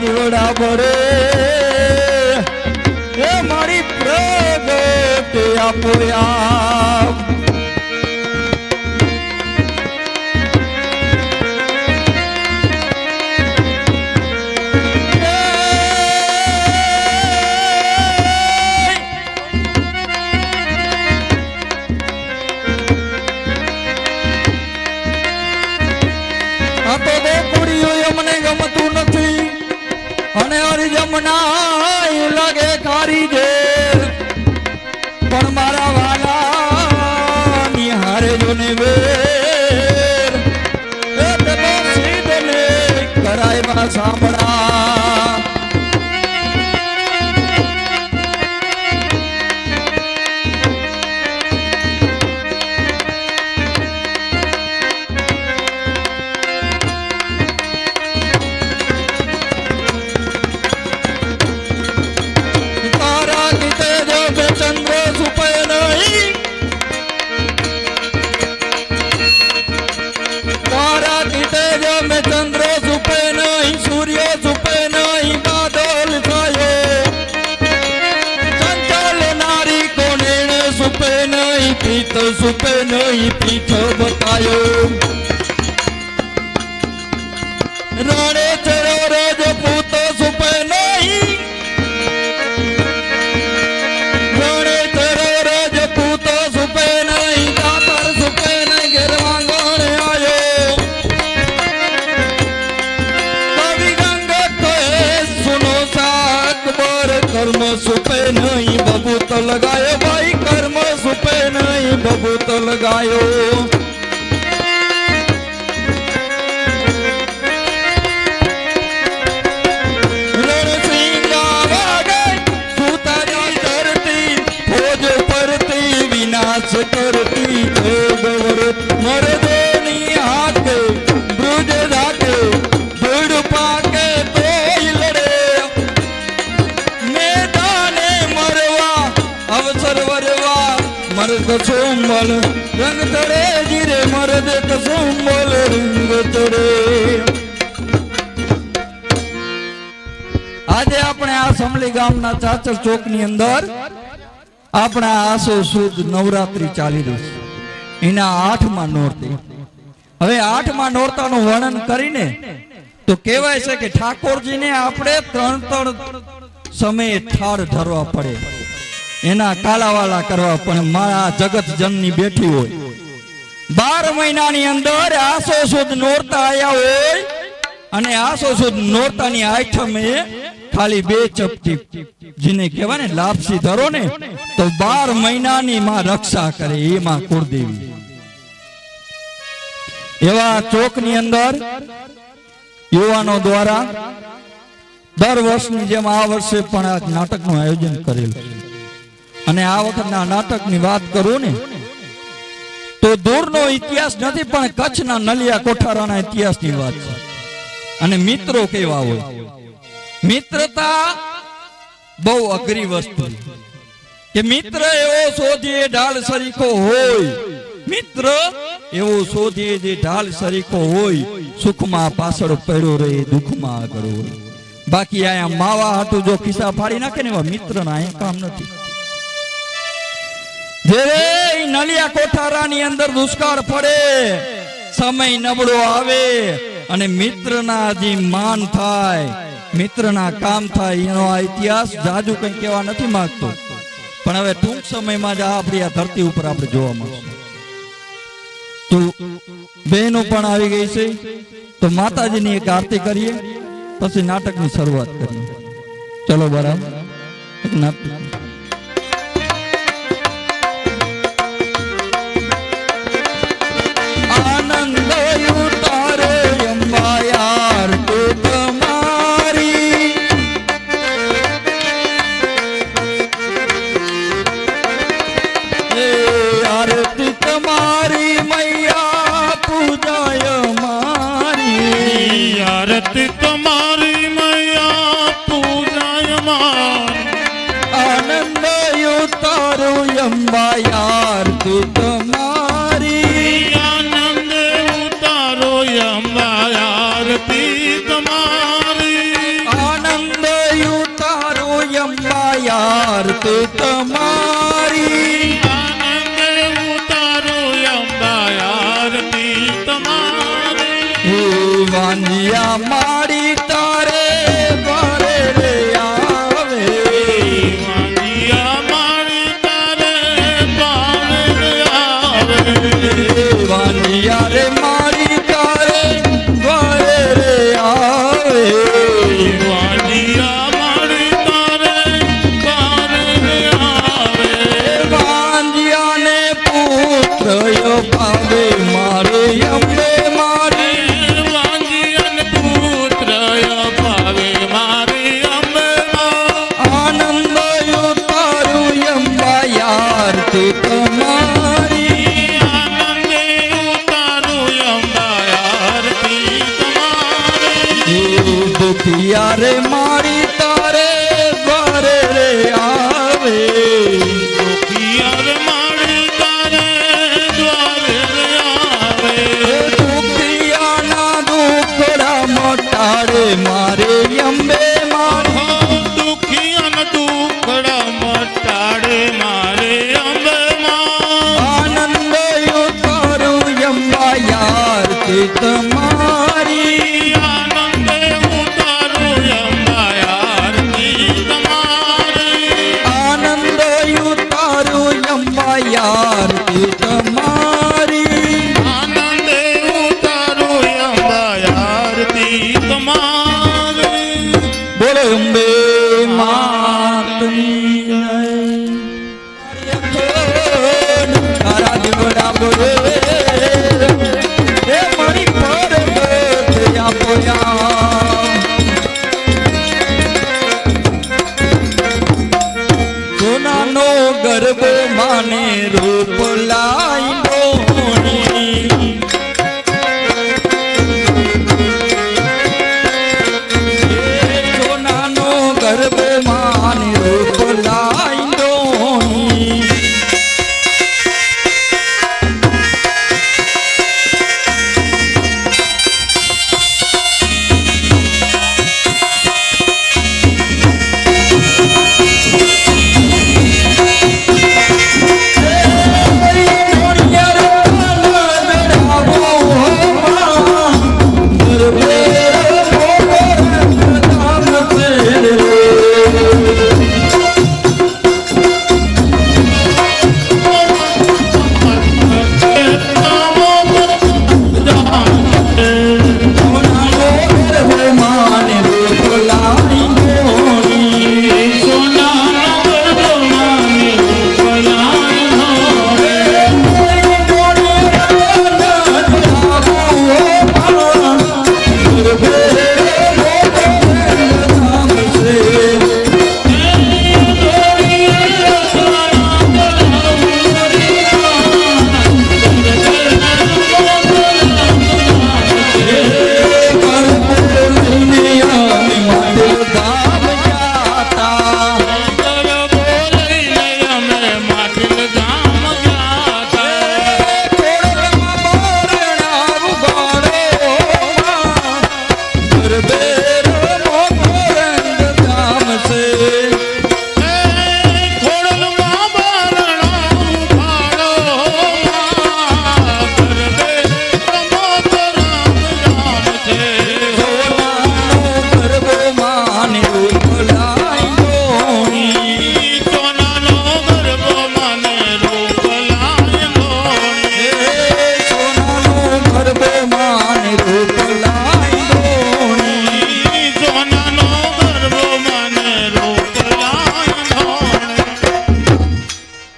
દીવડા બળે એ મારી પ્રગટ આપો આપ લાગે ખારી જે પણ મારા વાલા નિહારે જો ને વેર એ તને સીધને કરાયમાં સાંભળા તો સુપે નહીં પીછો બતાયો રાણે ચરો રોજ પૂતો સુપે નહીં રાણે ચરો રોજ પૂતો સુપે નહીં દાતર સુપે નહીં ઘેરવા ગણે આયો કવિ ગંગા કહે સુનો સાકબર કર્મ સુપે નહીં બબૂત લગાયો ભાઈ કર્મ સુપે નહીં બબૂત લગાયો રણસિંગા વાગે સુતારી ધરતી ફોજ પરતી વિનાશ કરતી ગવર મરદોની હાકે બ્રુજ ધાકે ધૂળ પાકે તોય લડે મેદાને મરવા અવસર વરવા મર્દ સોમલ રંગ તળે જીરે મર્દ સોમલ રંગ તળે આજે આપણે આ સમલી ગામના ચાચર ચોક ની અંદર આપણા આસો સુદ નવરાત્રી ચાલી રહી છે એના 8મા નોરતે હવે 8મા નોરતાનું વર્ણન કરીને તો કહેવાય છે કે ઠાકોરજીને આપણે ત્રણ સમયે ઠાર ધરવા પડે એના કાલાવાલા કરવા પણ મારા જગત જનની બેઠી હોય 12 મહિનાની અંદર આસો સુદ નોરતા આયા હોય અને આસો સુદ નોરતાની આઠમે ખાલી 2 ચપટી જેને કહેવાય ને લાપસી ધરો ને તો 12 મહિનાની માં રક્ષા કરે એ માં કુળદેવી એવા ચોકની અંદર યુવાનો દ્વારા દર વર્ષની જેમ આ વર્ષે પણ આ નાટકનું આયોજન કરેલું છે અને આ વખતના નાટકની વાત કરું ને તો દૂરનો ઇતિહાસ નથી પણ કચ્છના નલિયા કોઠારાના ઇતિહાસની વાત છે અને મિત્રો કેવા હોય મિત્રતા બહુ અઘરી વસ્તુ કે મિત્ર એવો શોધીએ ઢાલ સરીખો હોય મિત્ર એવો શોધીએ જે ઢાલ સરીખો હોય સુખમાં પાછળ પડ્યો રહે દુઃખમાં આગળ હોય બાકી આયા માવા હાટુ જો ખિસ્સા ફાડી નાખે ને એવા મિત્રના અહીંયા કામ નથી જે નલિયા કોઠારાની અંદર દુષ્કાળ પડે સમય નબળો આવે અને મિત્રના જે માન થાય મિત્રના કામ થાય એનો આ ઇતિહાસ જાજુ કઈ કહેવા નથી માંગતો પણ હવે ટૂંક સમયમાં જ આપણી આ ધરતી ઉપર આપણે જોવા મળશે તો બહેનો પણ આવી ગઈ છે તો માતાજીની એક આરતી કરીએ પછી નાટકની શરૂઆત કરીએ ચલો બરાબર એક નાટક તમારી મૈયા પૂજાય માર વાંજિયા મારી તારે દ્વારે રે આવે વાંજિયા મારી તારે દ્વારે રે આવે વાંજિયા રે મારી તારે દ્વારે રે આવે વાંજિયા મારી તારે દ્વારે રે આવે વાંજિયાને પુત્ર યો પાવે મારે અંબે મારી વાંજિયાને પુત્ર પાવે મારી અંબે આનંદ ઉતારું અંબા યારતી તમારી આનંદે ઉતારું અંબા આરતી તમારી દુખિયા રે મારી તારે દ્વારે રે આવે દુખિયાર મારી તારે દ્વારે રે આવે દુખિયાના દુખડા મટાડે મારે અંબે મારી દુખિયાન દુખડા મટાડે મારે અંબે આનંદ ઉતારું અંબા યારતી તમારી આનંદે ઉતારું અંબા આરતી તમારી આનંદ ઉતારું અંબા યારતી તમારી આનંદે ઉતારું અંબા આરતી તમારી બોલો અંબે માતની જય તારા દીવડા બોલે હે મારી પર થયા પોયા સોનાનો ગર્ભ માને રૂપ લાઈનો સોનાનો ગર્ભ માને રૂપ લાઈનો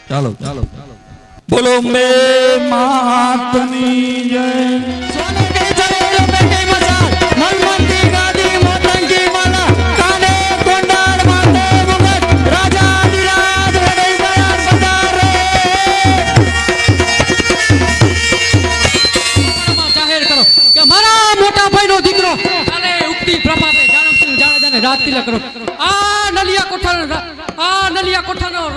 ચાલો ચાલો બોલો મે માતની જય सोने के चले जो बेटे मसाल मनमंती गादी मोतंगी माला काने कोंडार माते मुगट राजा दिराज रडे बयान बजार रे જાહેર કરો કે મારા મોટા ભાઈનો દીકરો કાલે ઉક્તિ પ્રભાતે જાનમસિંહ જાડેજાને રાત તિલક કરો આ નલિયા કોઠાનો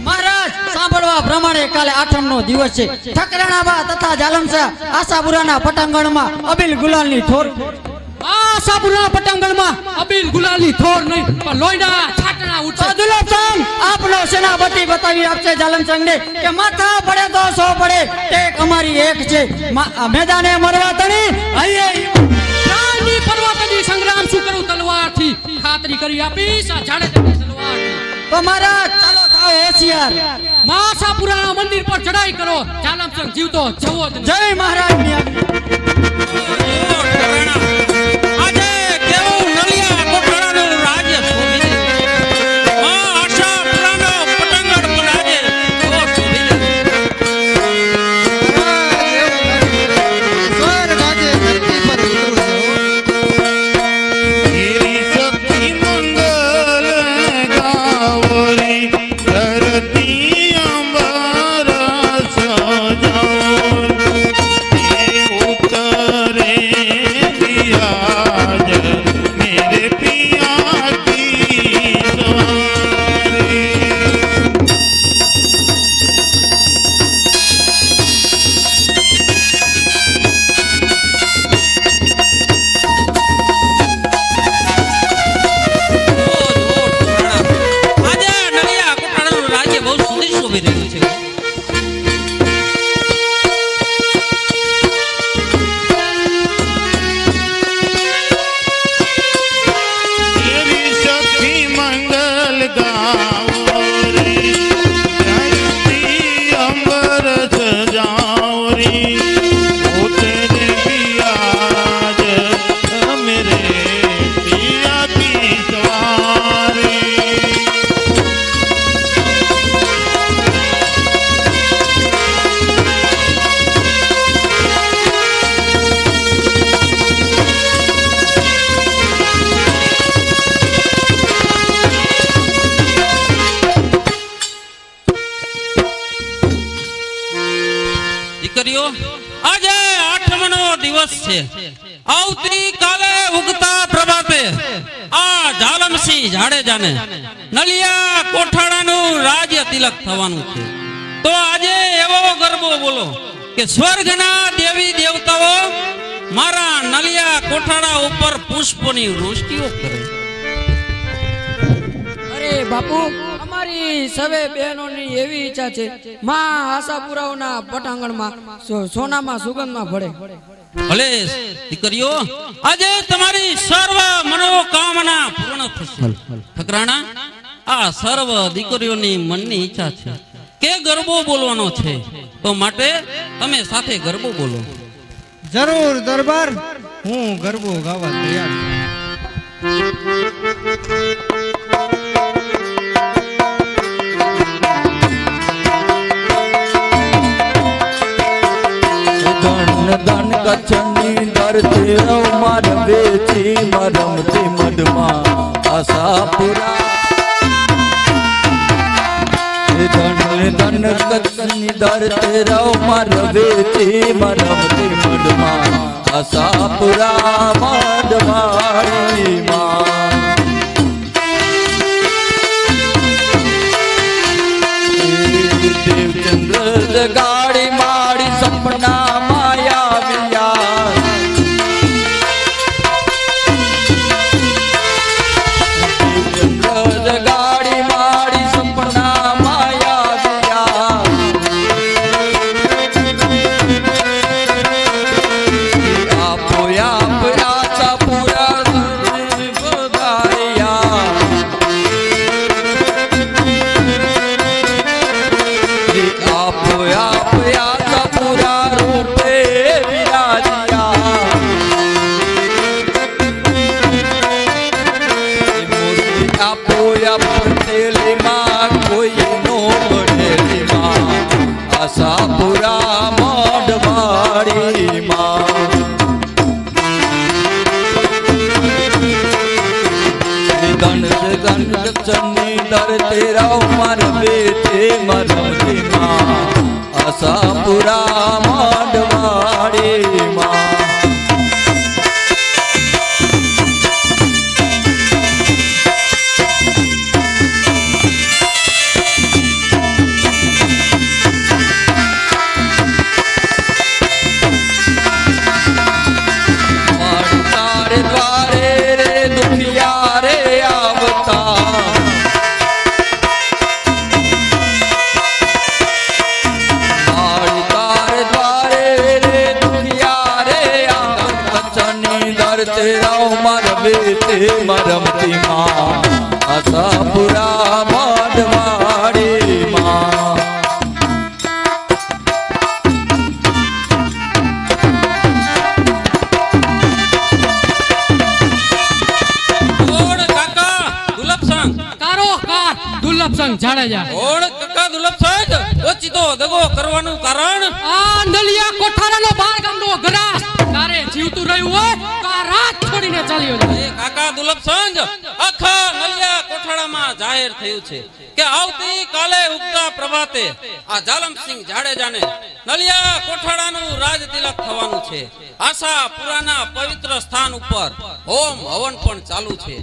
महाराज સાંભળવા પ્રમાણે કાલે આઠમનો દિવસ છે ઠકરાણાબા તથા જાલમસા આશાપુરાના પટાંગણમાં અબિલ ગુલાલની ઠોર આ આશાપુરા પટાંગણમાં અબીલ ગુલાલની થોર નહીં પણ લોહીના છાટણા તો ઉઠશે. દુર્લભચંદ આપનો સેનાપતિ બતાવી આપશે જાલમચંદને કે માથા પડે તો સો પડે ટેક અમારી એક છે મેદાને મરવા તણી અહીંયા પ્રાણની પર્વતની સંગ્રામ શું કરું તલવારથી ખાતરી કરી આપીશ આ જાડેજાની તલવારથી. તો મહારાજ ચાલો થાઓ હોશિયાર. આશાપુરા મંદિર પર ચડાઈ કરો. જાલમચંદ જીવતો જવો જ નહીં. જય મહારાજની આજ્ઞા. આજે કેવું નલિયા કોઠારાનું રાજ્ય શોભી રહ્યું. માં આશાપુરાનો પટાંગણ પણ આજે કેવો શોભી રહ્યો. ગિરી શક્તિ મંગલ ગાવરી ધરતી અંબર સજાવર ઉતરે દિયાજ મેરે પિયા કી સવારી. આજે આ નલિયા કોઠારાનું રાજ્ય બહુ સુંદર શોભી રહ્યું છે. તેરી શક્તિ મંગલ ગાવરી ધરતી અંબર સજાવરી ઉતરે દિયાજ મેરે પિયા કી સવારી. દીકરીઓ આજે 8મનો દિવસ છે. આવતીકાલે ઉગતા પ્રભાતે આ જાલમસિંહ જાડેજાને નલિયા કોઠારાનું રાજ્ય તિલક થવાનું છે. તો આજે એવો ગરબો બોલો કે સ્વર્ગના દેવી દેવતાઓ મારા નલિયા કોઠારા ઉપર પુષ્પોની વૃષ્ટિઓ કરે. અરે બાપુ અમારી સવે બહેનોની એવી ઈચ્છા છે માં આશાપુરાઓના પટાંગણમાં સોનામાં સુગંધમાં ભળે. ભલે દીકરીઓ આજે તમારી સર્વ મનોકામના પૂર્ણ થશે. ઠકરાણા આ સર્વ દીકરીઓની મનની ઈચ્છા છે કે ગરબો બોલવાનો છે, તો માટે તમે સાથે ગરબો બોલો. જરૂર દરબાર, હું ગરબો ગાવા તૈયાર છું. ધન કચ્છની ધરતી માર વેચી મરમતી મઢમાં આશાપુરા. ધન કચ્છની ધરતી માર વેચી મરમતી મઢમાં આશાપુરા મઢવાડીમાં. દેવચંદ્ર ગાડી માડી સપના માયા વિયા. દેવચંદ્ર ગાડી માડી સપના માયા વિયા. આપો આપો આશાપુરા બધાયા. આપો આપો આશાપુરા રૂપે વિરાજ્યા. મૂર્તિ આપો આપો તેલીમાં કોઈ નો બનેલીમાં આશાપુરા મઢવાડીમાં. ગણની ધરતી રાવ માર બેઠે મરમતીમાં આશાપુરા મઢવાડીમાં. તારે દ્વાર તેરા બેતે મરમતી માં આશાપુરા માડવાડી માં ઓળ કાકા દુલભસંગ દુર્લભસંગ જાડેજા ઓળ કાકા દુલભસંગ ઓચિતો દગો કરવાનું કારણ આ નલિયા કોઠારાનો 12 ગામનો ગરાસ તારે જીવતું રહ્યું હોય તો આ રાત છોડીને ચાલ્યો જા. એ કાકા દુલભસંગ આખા નલિયા કોઠાડામાં જાહેર થયું છે કે આવતી કાલે ઉગતા પ્રભાતે આ જાલમસિંહ જાડેજાને નલિયા કોઠાડાનું રાજ તિલક થવાનું છે. આશાપુરાના પવિત્ર સ્થાન ઉપર હોમ હવન પણ ચાલુ છે.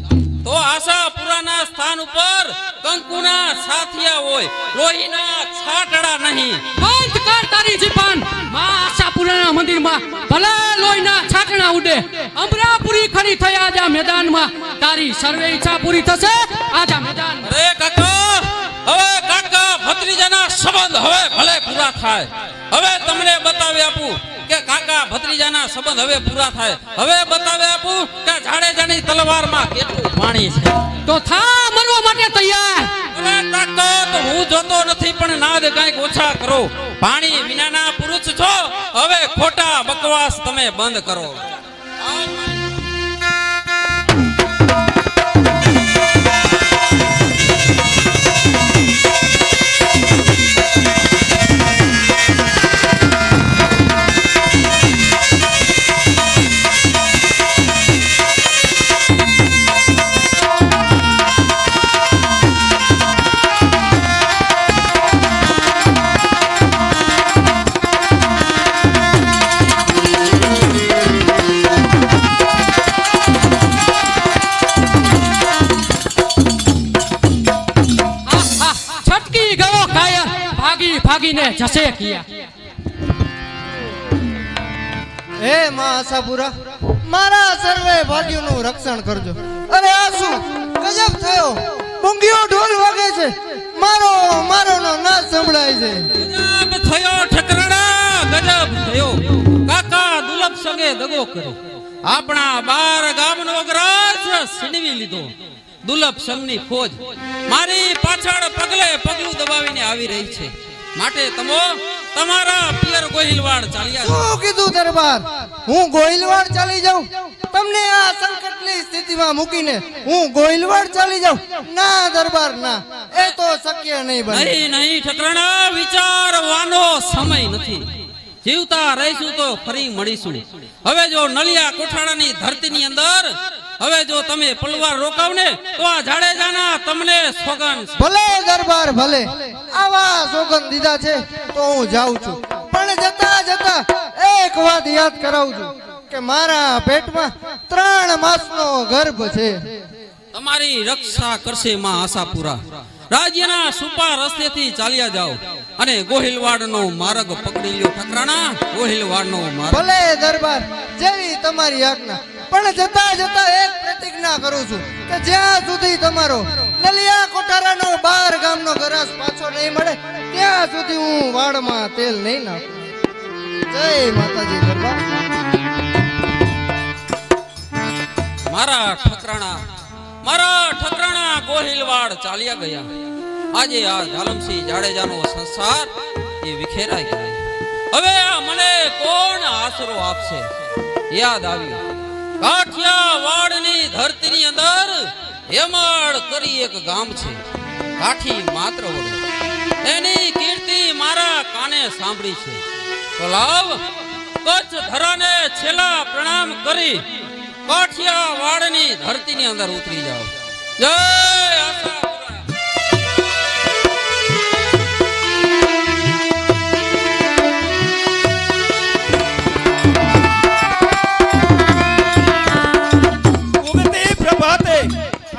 તો આશાપુરાના સ્થાન ઉપર કંકુના સાથિયા હોય, લોહીના છાટડા નહીં. બંધ કર તારી જીપાન. માં આશાપુરાના મંદિરમાં ભલે લોહીના છાટણા ઉડે. અમરાપુરી ખરી થઈ આજા મેદાનમાં તારી સર્વે ઈચ્છા પૂરી થશે આજા મેદાન. અરે કાકા, હવે કાકા ભત્રીજાના સંબંધ હવે ભલે પૂરા થાય. હવે તમને બતાવી આપું કે કાકા ભત્રીજાના સંબંધ હવે પૂરા થાય. હવે બતાવી આપું કે જાડેજાની તલવારમાં કેટલું પાણી છે. તો થા મરવા માટે તૈયાર. અરે તાકાત હું જોતો નથી, પણ નાદ કાંઈક ઓછા કરો. પાણી વિનાના પુરુષ છો. હવે ખોટા બકવાસ તમે બંધ કરો. છટકી ગયો કાયર, ભાગી ભાગીને જશે કિયા. હે માં આશાપુરા, મારા સર્વે ભાગ્યોનું રક્ષણ કરજો. અરે આ શું ગજબ થયો, મૂંગીઓ ઢોલ વાગે છે, મારો મારો નો નાદ સંભળાય છે. ગજબ થયો ઠકરાણા, ગજબ થયો. કાકા દુલભસંગે દગો કર્યો. આપણા 12 ગામનો ગ્રાસ છીનવી લીધો. દુલભસંગની ફોજ મારી પાછળ પગલે પગલું દબાવીને આવી રહી છે. માટે તમારા પિયર ગોહિલવાડ ચાલ્યા જાઓ. શું કીધું દરબાર? હું ગોહિલવાડ ચાલી જાઉં? તમને આ સંકટની સ્થિતિમાં મૂકીને હું ગોહિલવાડ ચાલી જાઉં? ના દરબાર ના, એ તો શક્ય નહીં બને. નહીં ઠકરાણા, વિચારવાનો સમય નથી. જીવતા રહીશું તો ફરી મળીશું. હવે જો નલિયા કોઠાડાની ધરતીની અંદર હવે જો તમે પલવાર રોકાવ ને તો આ જાડેજાના તમને સોગન છે. ભલે દરબાર ભલે, આવા સોગંદ દીધા છે તો હું જાઉં છું. પણ જતા જતા એક વાત યાદ કરાવું છું કે મારા પેટમાં 3 માસનો ગર્ભ છે. તમારી રક્ષા કરશે માં આશાપુરા. રાજ્યના સુપા રસ્તેથી ચાલ્યા જાઓ અને ગોહિલવાડનો માર્ગ પકડી લ્યો ઠકરાણા. ગોહિલવાડનો માર્ગ. ભલે દરબાર, જેવી તમારી આજ્ઞા. પણ જતા જતા એક પ્રતિજ્ઞા કરું છું કે જ્યાં સુધી તમારો નલિયા કોઠારાનો 12 ગામનો ગરાસ પાછો નહીં મળે ત્યાં સુધી હું વાડમાં તેલ નહીં નાખું. જય માતાજી દરબાર. મારા ઠકરાણા ગોહિલવાડ ચાલ્યા ગયા. આજે આ જાલમસિંહ જાડેજાનો સંસાર એ વિખેરાઈ ગયો. હવે આ મને કોણ આશરો આપશે? યાદ આવ્યું, કાઠિયાવાડની ધરતીની અંદર હેમાળ કરી એક ગામ છે, કાઠી માત્ર વડે. એની કીર્તિ મારા કાને સાંભળી છે. તો લાવ કચ્છ ધરાને છેલ્લા પ્રણામ કરી કાઠિયાવાડની ધરતીની અંદર ઉતરી જાઓ. જય આશાપુરા. ઉગતી પ્રભાતે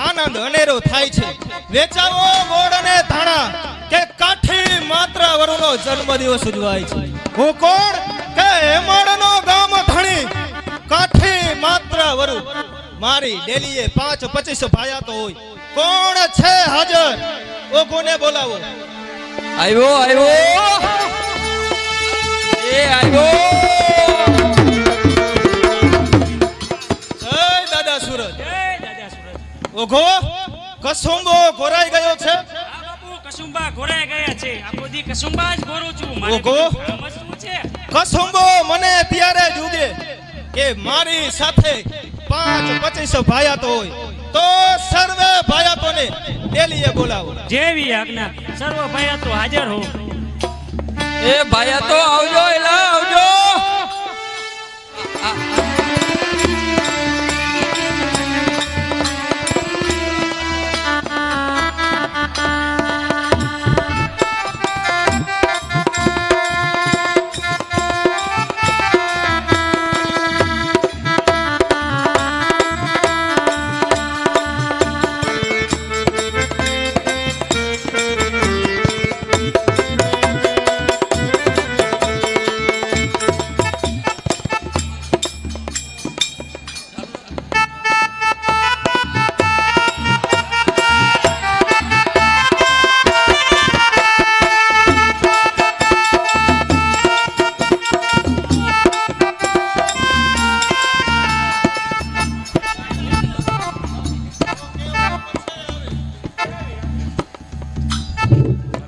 આનંદ અનેરો થાય છે. વેચાવો ગોળ અને ધાણા કે કાઠી માત્ર વરુનો જન્મદિવસ ઉજવાય છે. હું કોણ કે હેમાળનો ગામ ધણી કાઠી માત્ર વરુ. મારી ડેલીએ 5-25 ભાયા તો હોય. કોણ છે હાજર? ઓગોને બોલાવો. આવ્યો એ આવ્યો. જય ઓઘો કસુંબો ઘોરાઈ ગયો છે. આ બાપુ કસુંબા ઘોરાઈ ગયા છે. આખો દી કસુંબા જ ઘોરું છું. મારે ઓહો. બીજું કામ જ શું છે? કસુંબો મને ત્યારે જ ઉગે કે મારી સાથે 5-25 ભાયાતો હોય તો સર્વે ભાયાતોને ડેલીએ બોલાવો. જેવી આજ્ઞા. સર્વ ભાઈ તો હાજર હો. એ ભાયા તો આવજો, એલા આવજો.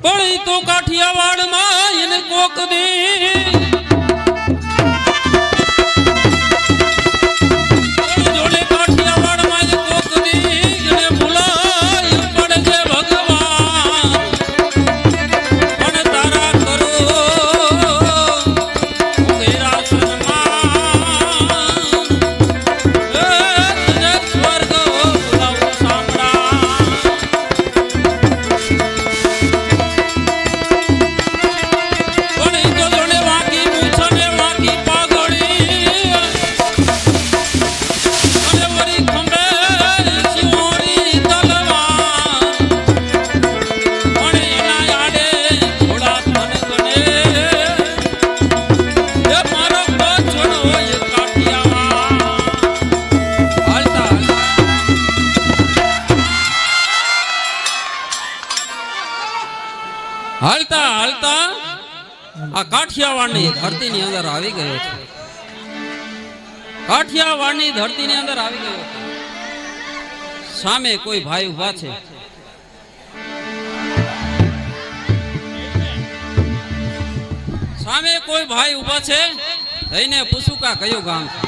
પણ ઈ તો કાઠિયાવાડમાં એને કોક દી જોડે કાઠિયાવાડમાં એને કોક દી એને ભૂલાય પડજે ભગવાન. પણ તારા કરો ઘેરા સન્માન એ તને સ્વર્ગ બોલાવું સાંભળા. પણ ઈ તો જોડે વાંકી મૂછને વાંકી પાઘડી અને વળી ખંભે શિવોરી તલવાર. પણ એના આડે થોડા ધન ગણે એ મારો બચડો એ કાઠિયાવાડ. હાલતા હાલતા હાલતા આ કાઠિયાવાડની ધરતીની અંદર આવી ગયો છે. કાઠિયાવાડની ધરતીની અંદર આવી ગયો છે. સામે કોઈ ભાઈ ઊભા છે. સામે કોઈ ભાઈ ઊભા છે. જઈને પૂછું કા કયું ગામ છે.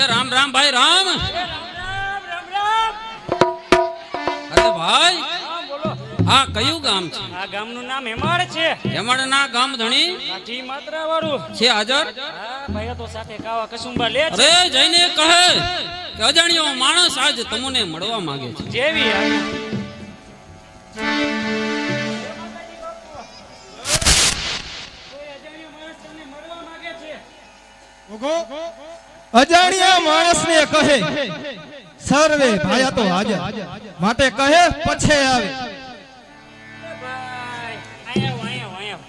એ રામ રામ ભાઈ રામ. અરે ભાઈ હા કયું ગામ છે? આ ગામનું નામ હેમાળ છે. હેમાળના ગામ ધણી કાઠી માત્રા વાળું. છે હાજર. હા ભાઈ તો સાથે કાવા કસુંબા લે છે. અરે જઈને કહે કે અજાણ્યો માણસ આજ તમને મળવા માંગે છે. જેવી આજ્ઞા. ઓઘો અજાણ્યા માણસને કહે સર્વે ભાયાતો હાજર માટે કહે પછે આવે. ભાઈ અહીંયા.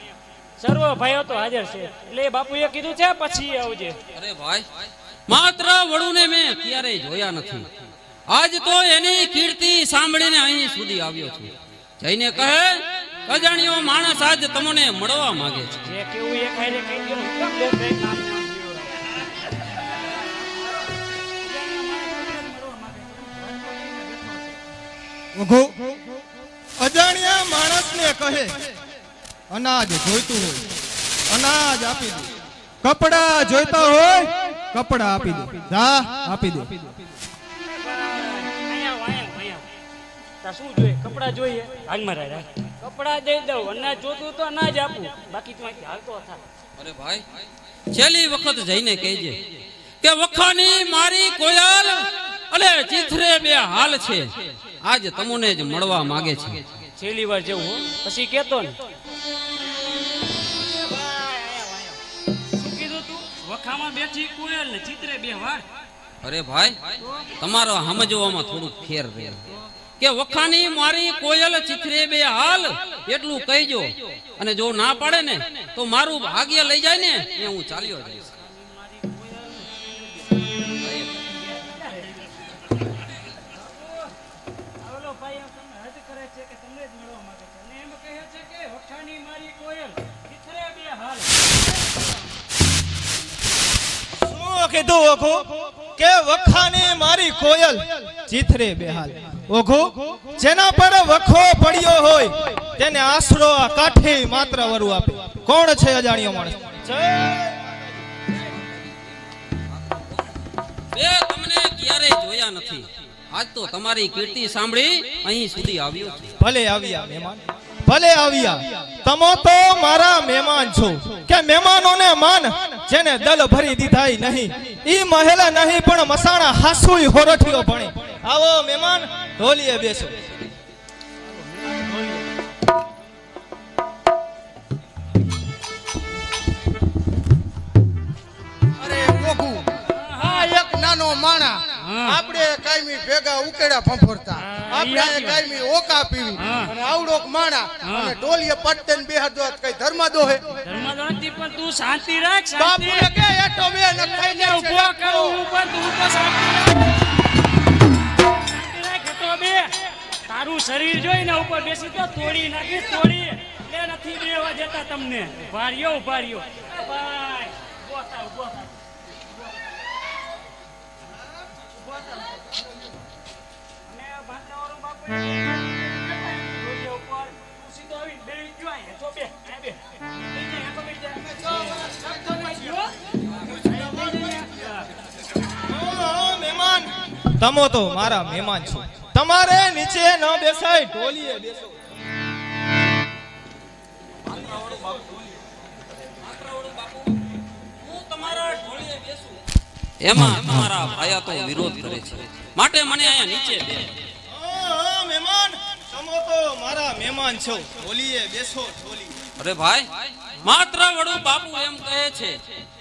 સર્વ ભાઈઓ તો હાજર છે. એટલે બાપુએ કીધું છે પછી આવજે. અરે ભાઈ માત્ર વડુને મેં ક્યારેય જોયા નથી. આજ તો એની કીર્તિ સાંભળીને અહીં સુધી આવ્યો છું. જઈને કહે અજાણ્યો માણસ આજ તમને મળવા માંગે છે. જે કેવું એ ખાઈને કહી દો ને. કેમ લે ભાઈ નામ નામ ઓઘો અજાણ્યા માણસને કહે અનાજ જોઈતું હોય અનાજ આપી દે. કપડા જોઈતા હોય કપડા આપી દે. જા આપી દે. અહીંયા. તા શું જોઈએ? કપડા જોઈએ. હાલ મારા રાખ. કપડા દઈ દઉં. અનાજ જોતું તો અનાજ આપું. બાકી તું અહીંથી હાલતો થા. અરે ભાઈ છેલ્લી વખત જઈને કહેજે કે વખાની મારી કોયલ અલે ચીથરે બે હાલ છે. આજ તમને જ મળવા માંગે છે. છેલ્લી વાર જેવું હો. પછી કેતો ને. શું કીધું તું? વખામાં બેઠી કોયલ ને ચિત્રે બે વાર. અરે ભાઈ તમારો સમજવામાં થોડું ફેર રહે કે વખાની મારી કોયલ ચિથરે બે હાલ એટલું કહીજો. અને જો ના પાડે ને તો મારું ભાગ્ય લઈ જાય ને એ હું ચાલ્યો જઈશ. ઓલો ભાઈ એમ તમને હદ કરે છે કે તમને જ મળવા માંગે છે અને એમ કહે છે કે વખાણી મારી કોયલ ચિત્રે બે હાલ. શું કીધું ઓઘો કે વખાની મારી કોયલ ચીથરે બેહાલ? ઓઘો, જેના પર વખો પડ્યો હોય તેને આશરો આ કાઠી માત્ર વરુ આપે. કોણ છે અજાણ્યો માણસ? બે તમને ક્યારેય જોયા નથી. આજ તો તમારી કીર્તિ સાંભળી અહીં સુધી આવ્યો છું. ભલે આવ્યા મહેમાન, ભલે આવ્યા. તમો તો મારા મહેમાન છો કે મહેમાનોને માન જેને દલ ભરી દીધાય નહીં ઈ મહેલા નહીં પણ મસાણા હાસુય હોરઠિયો ભણે. આવો મહેમાન, ઢોલીએ બેસો. અરે મોઘુ, હા એક નાનો માણા આપણે કાયમી ભેગા ઉકેડા ફંફોરતા, આપણે કાયમી ઓકા પીવી અને આવડોક માણા અને ઢોલીએ પટ્ટે ને બેહાડો કઈ ધર્મદો હે? ધર્મદાનથી પણ તું શાંતિ રાખ, શાંતિ. બાપુને કે એટો બે ન ખાઈને ઊભો કરું ઉપર તું તો શાંતિ રાખ. શાંતિ રાખ એ તો બે. તારું શરીર જોઈને ઉપર બેસી તો તોડી નાખીશ, તોડી. લે નથી બેવા જતા તમને. ભાર્યો ભાર્યો ભાઈ ઉભો થાવ, ઉભો થાવ. અને ભાતરાવાળો બાપુ રોજે ઉપર તું સીધો આવી બેહી ગયો અહીંયા. જો બે, અહીંયા બે. બેહી જા, અહીંયા તો બેહી જા. મહેમાન, તમો તો મારા મહેમાન છો, તમારે નીચે ન બેસાય, ઢોલીએ બેસો. હું તમારા ઢોળીએ બેસું એમાં તમારા ભાયા તો વિરોધ કરે છે, માટે મને અહીંયા નીચે બે. મહેમાન, તમો તો મારા મહેમાન છો, ઢોલીએ બેસો, ઢોલી. અરે ભાઈ, માત્ર વડુ બાપુ એમ કહે છે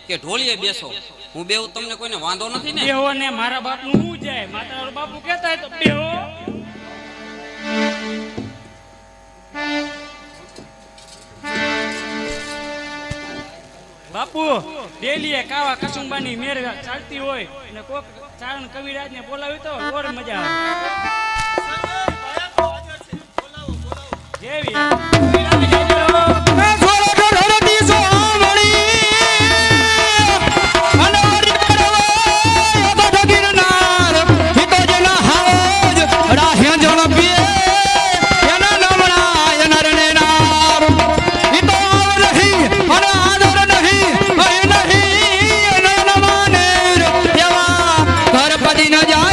કે ઢોળીએ બેસો. હું બેહું, તમને કોઈને વાંધો નથી ને? બેહો ને મારા બાપનું હું જાય. માતાનો બાપુ કહેતા હોય તો બેહો. બાપુ ડેલીએ કાવા કસુંબાની મેર ચાલતી હોય અને કોક ચારણ કવિરાજને બોલાવી તો ઓર મજા આવે. જેવી કવિરાજ આવજો.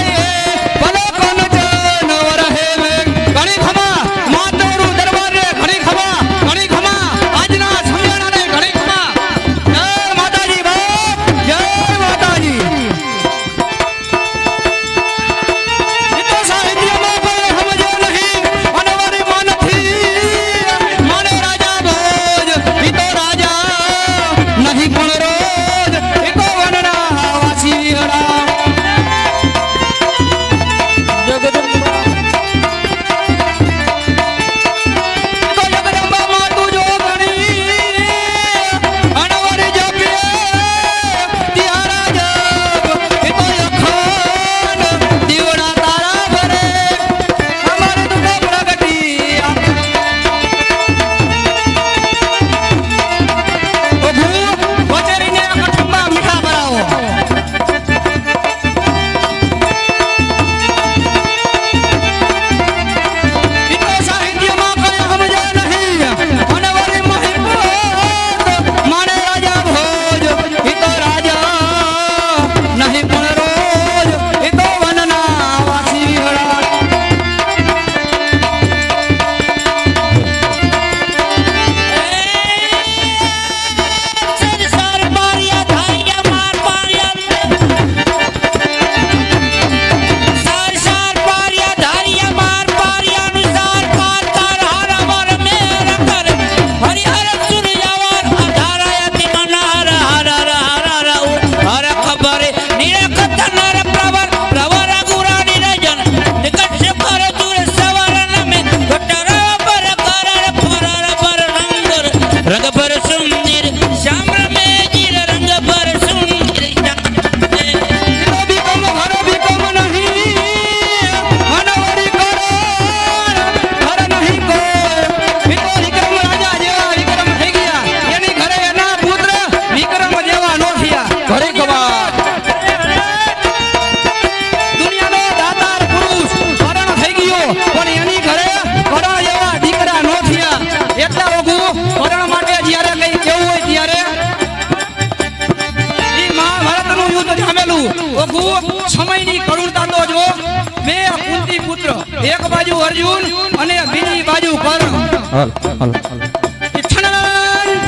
ઘણી ખબર આવેલું ઓઘું સમયની કરુણતા તો જો બે કુંતી પુત્ર એક બાજુ અર્જુન અને બીજી બાજુ કર્ણ છનન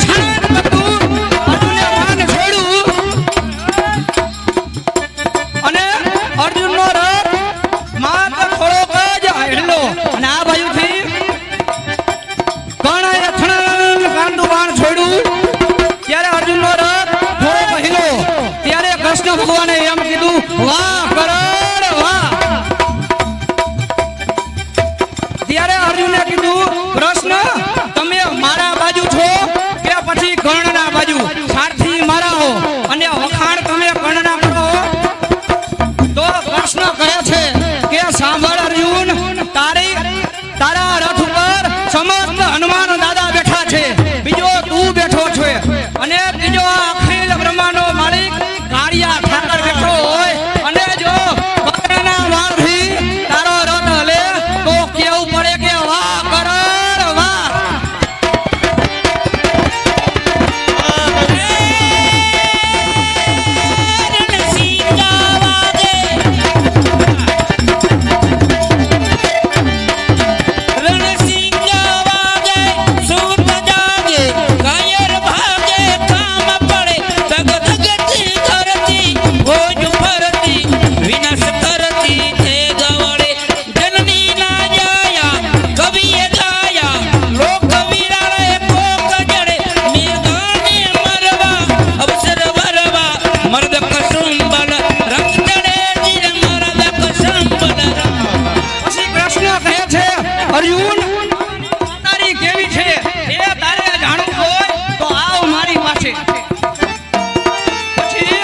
છનન કરતું અર્જુને વાન છોડ્યું અને અર્જુનનો રથ માત્ર થોડોક જ હેડલો અને આ બાજુથી કર્ણએ છનન કાંડું વાણ છોડ્યું ત્યારે અર્જુનનો રથ થોડોક હિલો ત્યારે કૃષ્ણ ભગવાને એમ કીધું વાહ કરણ વાહ ત્યારે અર્જુને કીધું કૃષ્ણ તમે મારા બાજુ છો કે પછી કર્ણના બાજુ સારથી મારા હો અને વખાણ તમે કર્ણના કરો તો કૃષ્ણ કહે છે કે સાંભળ અર્જુન તારા રથ ઉપર સમસ્ત હનુમાન દાદા બેઠા છે બીજો તું બેઠો છે અને બીજો અખિલ બ્રહ્માંડનો માલિક કાળિયા ઠાકર બેઠો હોય અને જો કર્ણના વાળથી તારો રથ હલે તો કેવું પડે કે વાહ કરણ વાહ અર્જુન તારી કેવી છે એ તારે જાણવું હોય તો આવ મારી પાસે પછી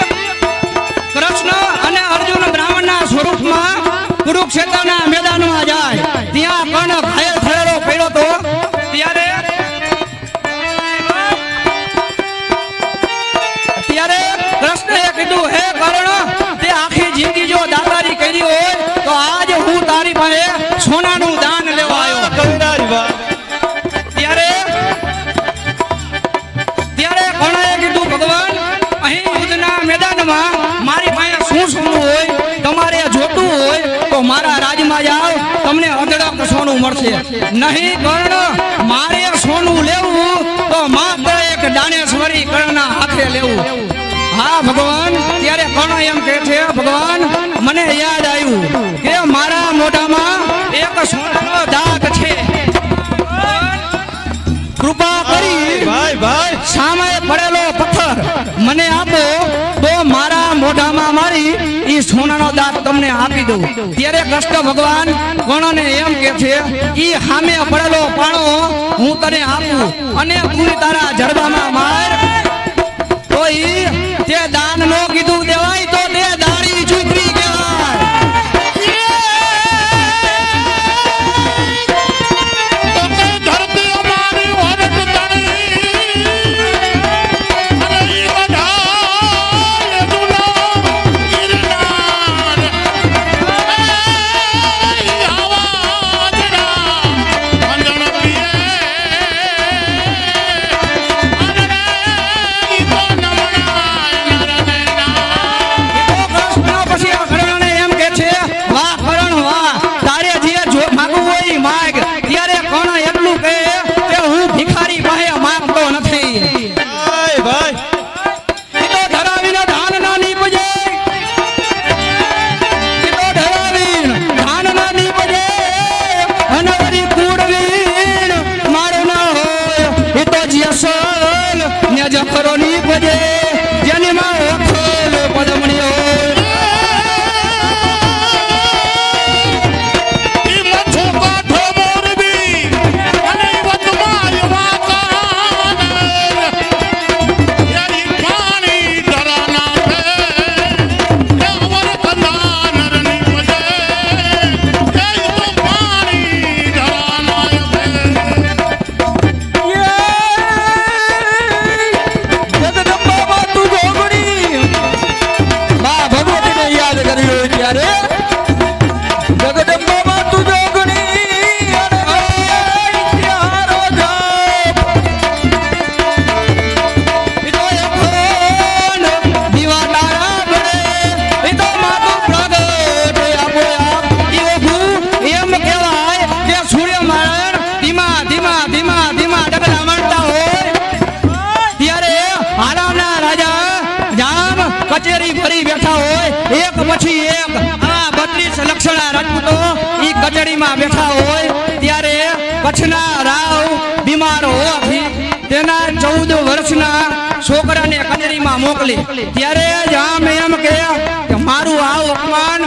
કૃષ્ણ અને અર્જુન બ્રાહ્મણના સ્વરૂપમાં કુરુક્ષેત્રના મેદાનમાં જાય ત્યાં કર્ણ ઘાયલ થયેલો પડ્યો તો ત્યારે કૃષ્ણએ કીધું હે કર્ણ તે આખી જિંદગી જો દાતારી કરી હોય તો આજ હું તારી પાસે સોનાનું દાન લેવા આવ્યો ત્યારે કર્ણએ કીધું ભગવાન અહીં યુદ્ધના મેદાનમાં મારી પાસે શું સોનું હોય તમારે જોતું હોય તો મારા રાજમાં જાઓ તમને અઢળક સોનું મળશે નહીં કર્ણ મારે સોનું લેવું તો માત્ર એક દાનેશ્વરી કર્ણના હાથે લેવું હા ભગવાન ત્યારે કર્ણ એમ કહે છે ભગવાન મને યાદ આવ્યું કે મારા મોઢામાં એક સોનાનો દાગ છે કૃપા કરી ભાઈ સામે પડેલો પથ્થર મને આપો તો મારા મોઢામાં મારી ઈ સોનાનો દાગ તમને આપી દઉં ત્યારે કૃષ્ણ ભગવાન કર્ણને એમ કહે છે ઈ સામે પડેલો પાણો હું તને આપું અને તું તારા જડબામાં માર તો ઈ તે દાન નો કીધું દેવાય તો તે દાડી ચૂકરી કહેવાય જફરોની પજે જેની માં ઓખોલ પદમણીઓ જગદંબા તું જોગણી કચેરી ભરી બેઠા હોય એક પછી એક આ 32 લક્ષણા રાજપૂતો ઈ કચેરીમાં બેઠા હોય ત્યારે કચ્છના રાવ બીમાર હોવાથી તેના 14 વર્ષના છોકરાને કચેરીમાં મોકલી ત્યારે જ આમ એમ કે મારું આવું અપમાન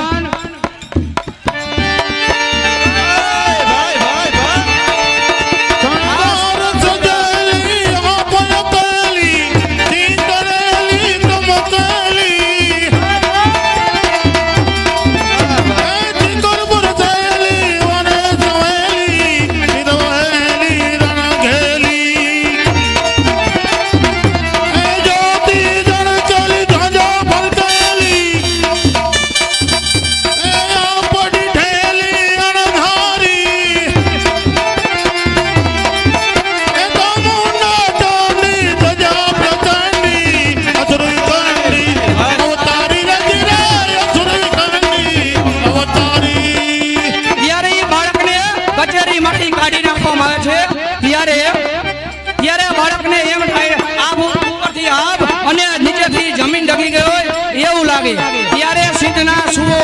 ત્યારે સિદ્ધના સુઓ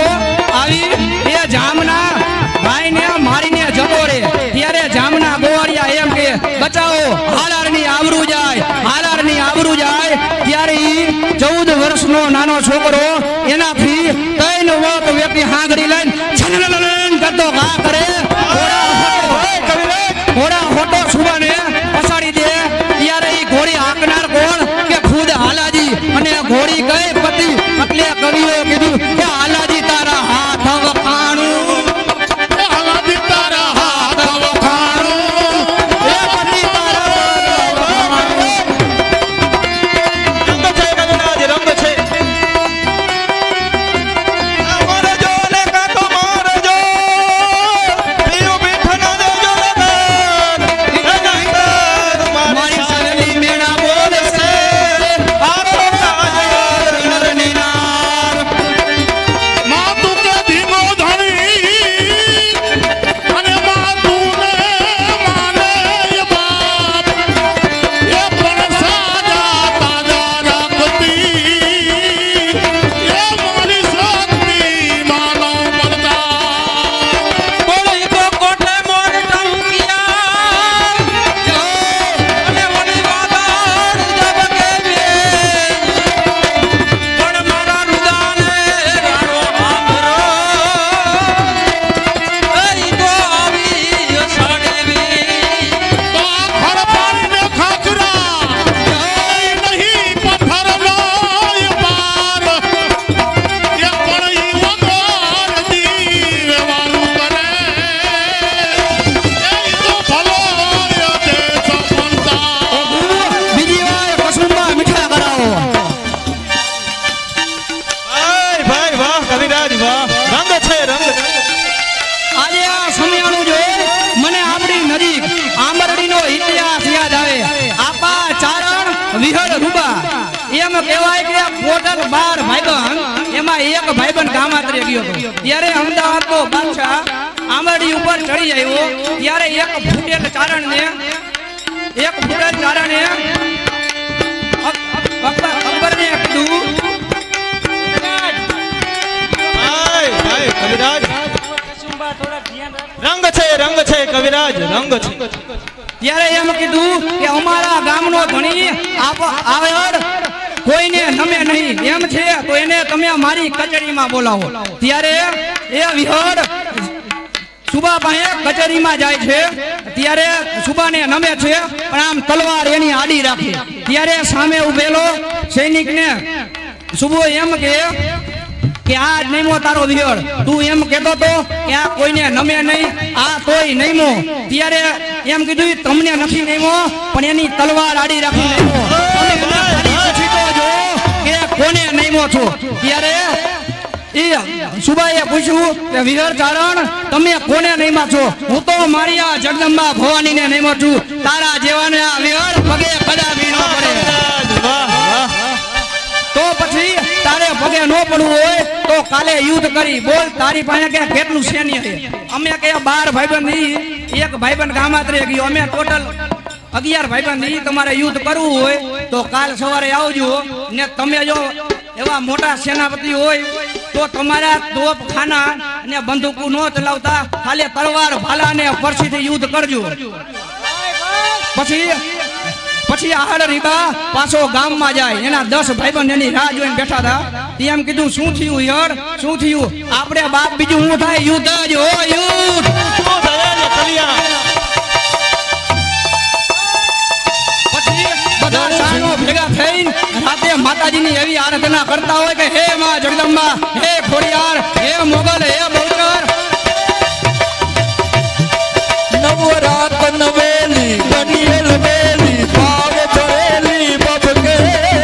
આવી એ જામના ભાઈને મારીને જતો રે ત્યારે જામના ગોવાળિયા એમ કે બચાવો હાલારની આબરૂ જાય ત્યારે ઈ 14 વર્ષનો નાનો છોકરો એનાથી 3 વખત વ્યક્તિ હાંગડી લઈને છનનનન કરતો ઘા કરે ઘોડા હોટો સુબાને પસાડી દે ત્યારે ઈ ઘોડી હાંકનાર કોણ કે ખુદ હાલાજી અને ઘોડી ગઈ પતિ એટલે કવિઓ કીધું કે હાલાજી તારા હાથ વખાણું હાલાજી તારા હાથ વખાણું એ પતિ તારા રંગ છે મારે જો ને કાતો મારે જો પીયું પીઠનો દેજો મારી સહેલી મેણા બોલશે આરો કાજર નરની નાર માં તું કે ધીમો ધણી અને માં તું ને માને બાપ એ પણ સાજા તાજા રાખતી એ મારી શક્તિ માનો પડતા બોલી તો કોઠે મોર ટંકિયા અને વળી વાદાર જબકે બે પણ મારા રુદાને રારો આમરો એ તો આવી સાડવી તો ખર પાડીને ખાચરા નહીં પથ્થરનો પાર એ પણ ઈ વગર દીવે વાળું કરે એ તો ભલો તે સપનતા બીજી વાર કસુંબા મીઠા કરાવો ભાઈ વાહ કવિરાજ વાહ રંગ છે રંગ આજે આ સમયાનું જોઈ મને આપણી નજીક આંબરડીનો ઇતિહાસ યાદ આવે આપા ચારણ વિહળ રૂબા એમ કહેવાય કે ટોટલ 12 ભાઈબંધ એમાં એક ભાઈબંધ ગામાત્રે ગયો હતો ત્યારે અમદાવાદનો બાદશાહ આંબરડી ઉપર ચડી આવ્યો ત્યારે એક ફૂટેલ ચારણને અકબરને કીધું ભાઈ કવિરાજ સુંબા થોડા ધ્યાન રાખ રંગ છે કવિરાજ રંગ છે ત્યારે એમ કીધું કે અમારા ગામનો ધણી આવડ કોઈને નમે નહીં એમ છે તો એને તમે મારી કચેરીમાં બોલાવો ત્યારે એ વિહળ સુબા પાસે કચેરીમાં જાય છે ત્યારે સુબાને નમે છે પણ આમ તલવાર એની આડી રાખી ત્યારે સામે ઉભેલો સૈનિકને સુબો એમ કે આ નઈમો તારો વિહળ તું એમ કહેતો તો કે આ કોઈને નમે નહીં આ તોય નઈમો ત્યારે એમ કીધું તમને નથી નઈમો પણ એની તલવાર આડી રાખી નઈમો તમે એને ખાલી પૂછી તો જો કે કોને નઈમો છો ત્યારે એ સુબાએ પૂછ્યું કે વિહળ ચારણ તમે કોને નઈમા છો હું તો મારી આ જગદંબા ભવાનીને નઈમો છું તારા જેવાને આ વિહળ પગે કદાપી ન પડે વાહ વાહ તો પછી તારે પગે ન પડવું હોય તો કાલે યુદ્ધ કરી બોલ તારી પાસે કે કેટલું સૈન્ય છે અમે કે 12 ભાઈબંધ ઈ એક ભાઈબંધ ગામાત્રે ગયો અમે ટોટલ 11 ભાઈબંધ ઈ તમારે યુદ્ધ કરવું હોય તો કાલ સવારે આવજો ને તમે જો એવા મોટા સેનાપતિ હોય તો તમારા તોપ ખાના અને બંદૂકો ન ચલાવતા, ખાલી તલવાર ભાલા અને પરસીથી યુદ્ધ કરજો. પછી આહડ રીબા પાછો ગામમાં જાય. એના 10 ભાઈબંધ એની રાહ જોઈને બેઠા હતા. એમ કીધું, શું થયું યાર, શું થયું? આપણે બાપ બીજું શું થાય? યુદ્ધ જ હો, યુદ્ધ. પછી બધા ચાનો ભેગા થઈને રાતે માતાજીની એવી આરાધના કરતા હોય કે હે માં જગદંબા, હે ખોડિયાર, હે મોગલ, હે બહુચર. નવરાત નવેલી બનિયેલ વેલી ભાવ ભરેલી બબકેલી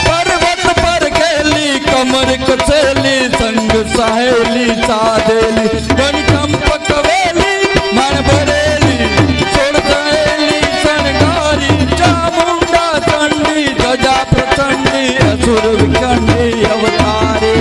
પર્વત પર કેલી કમર કચેલી સંગ સહેલી સાદેલી બન ચંપક વેલી મણ ભરેલી છોડ સહેલી શણગારી ચામુંડા ચંડી ગજા પ્રચંડી અસુર વિખંડી અવતારી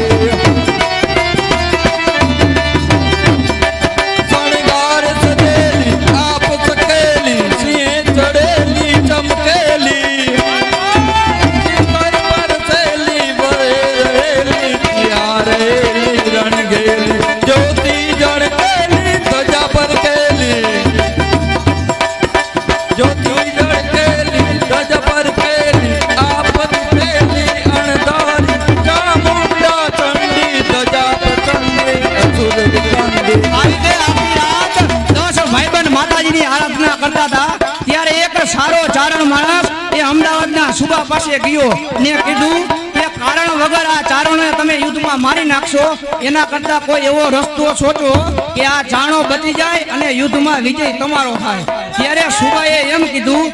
સારો ચારણ માણસ એ અમદાવાદના સુબા પાસે ગયો ને કીધું કે કારણ વગર આ ચારણોને તમે યુદ્ધમાં મારી નાખશો, એના કરતા કોઈ એવો રસ્તો સોચો કે આ ચારણો બચી જાય અને યુદ્ધમાં વિજય તમારો થાય. ત્યારે સુબાએ એમ કીધું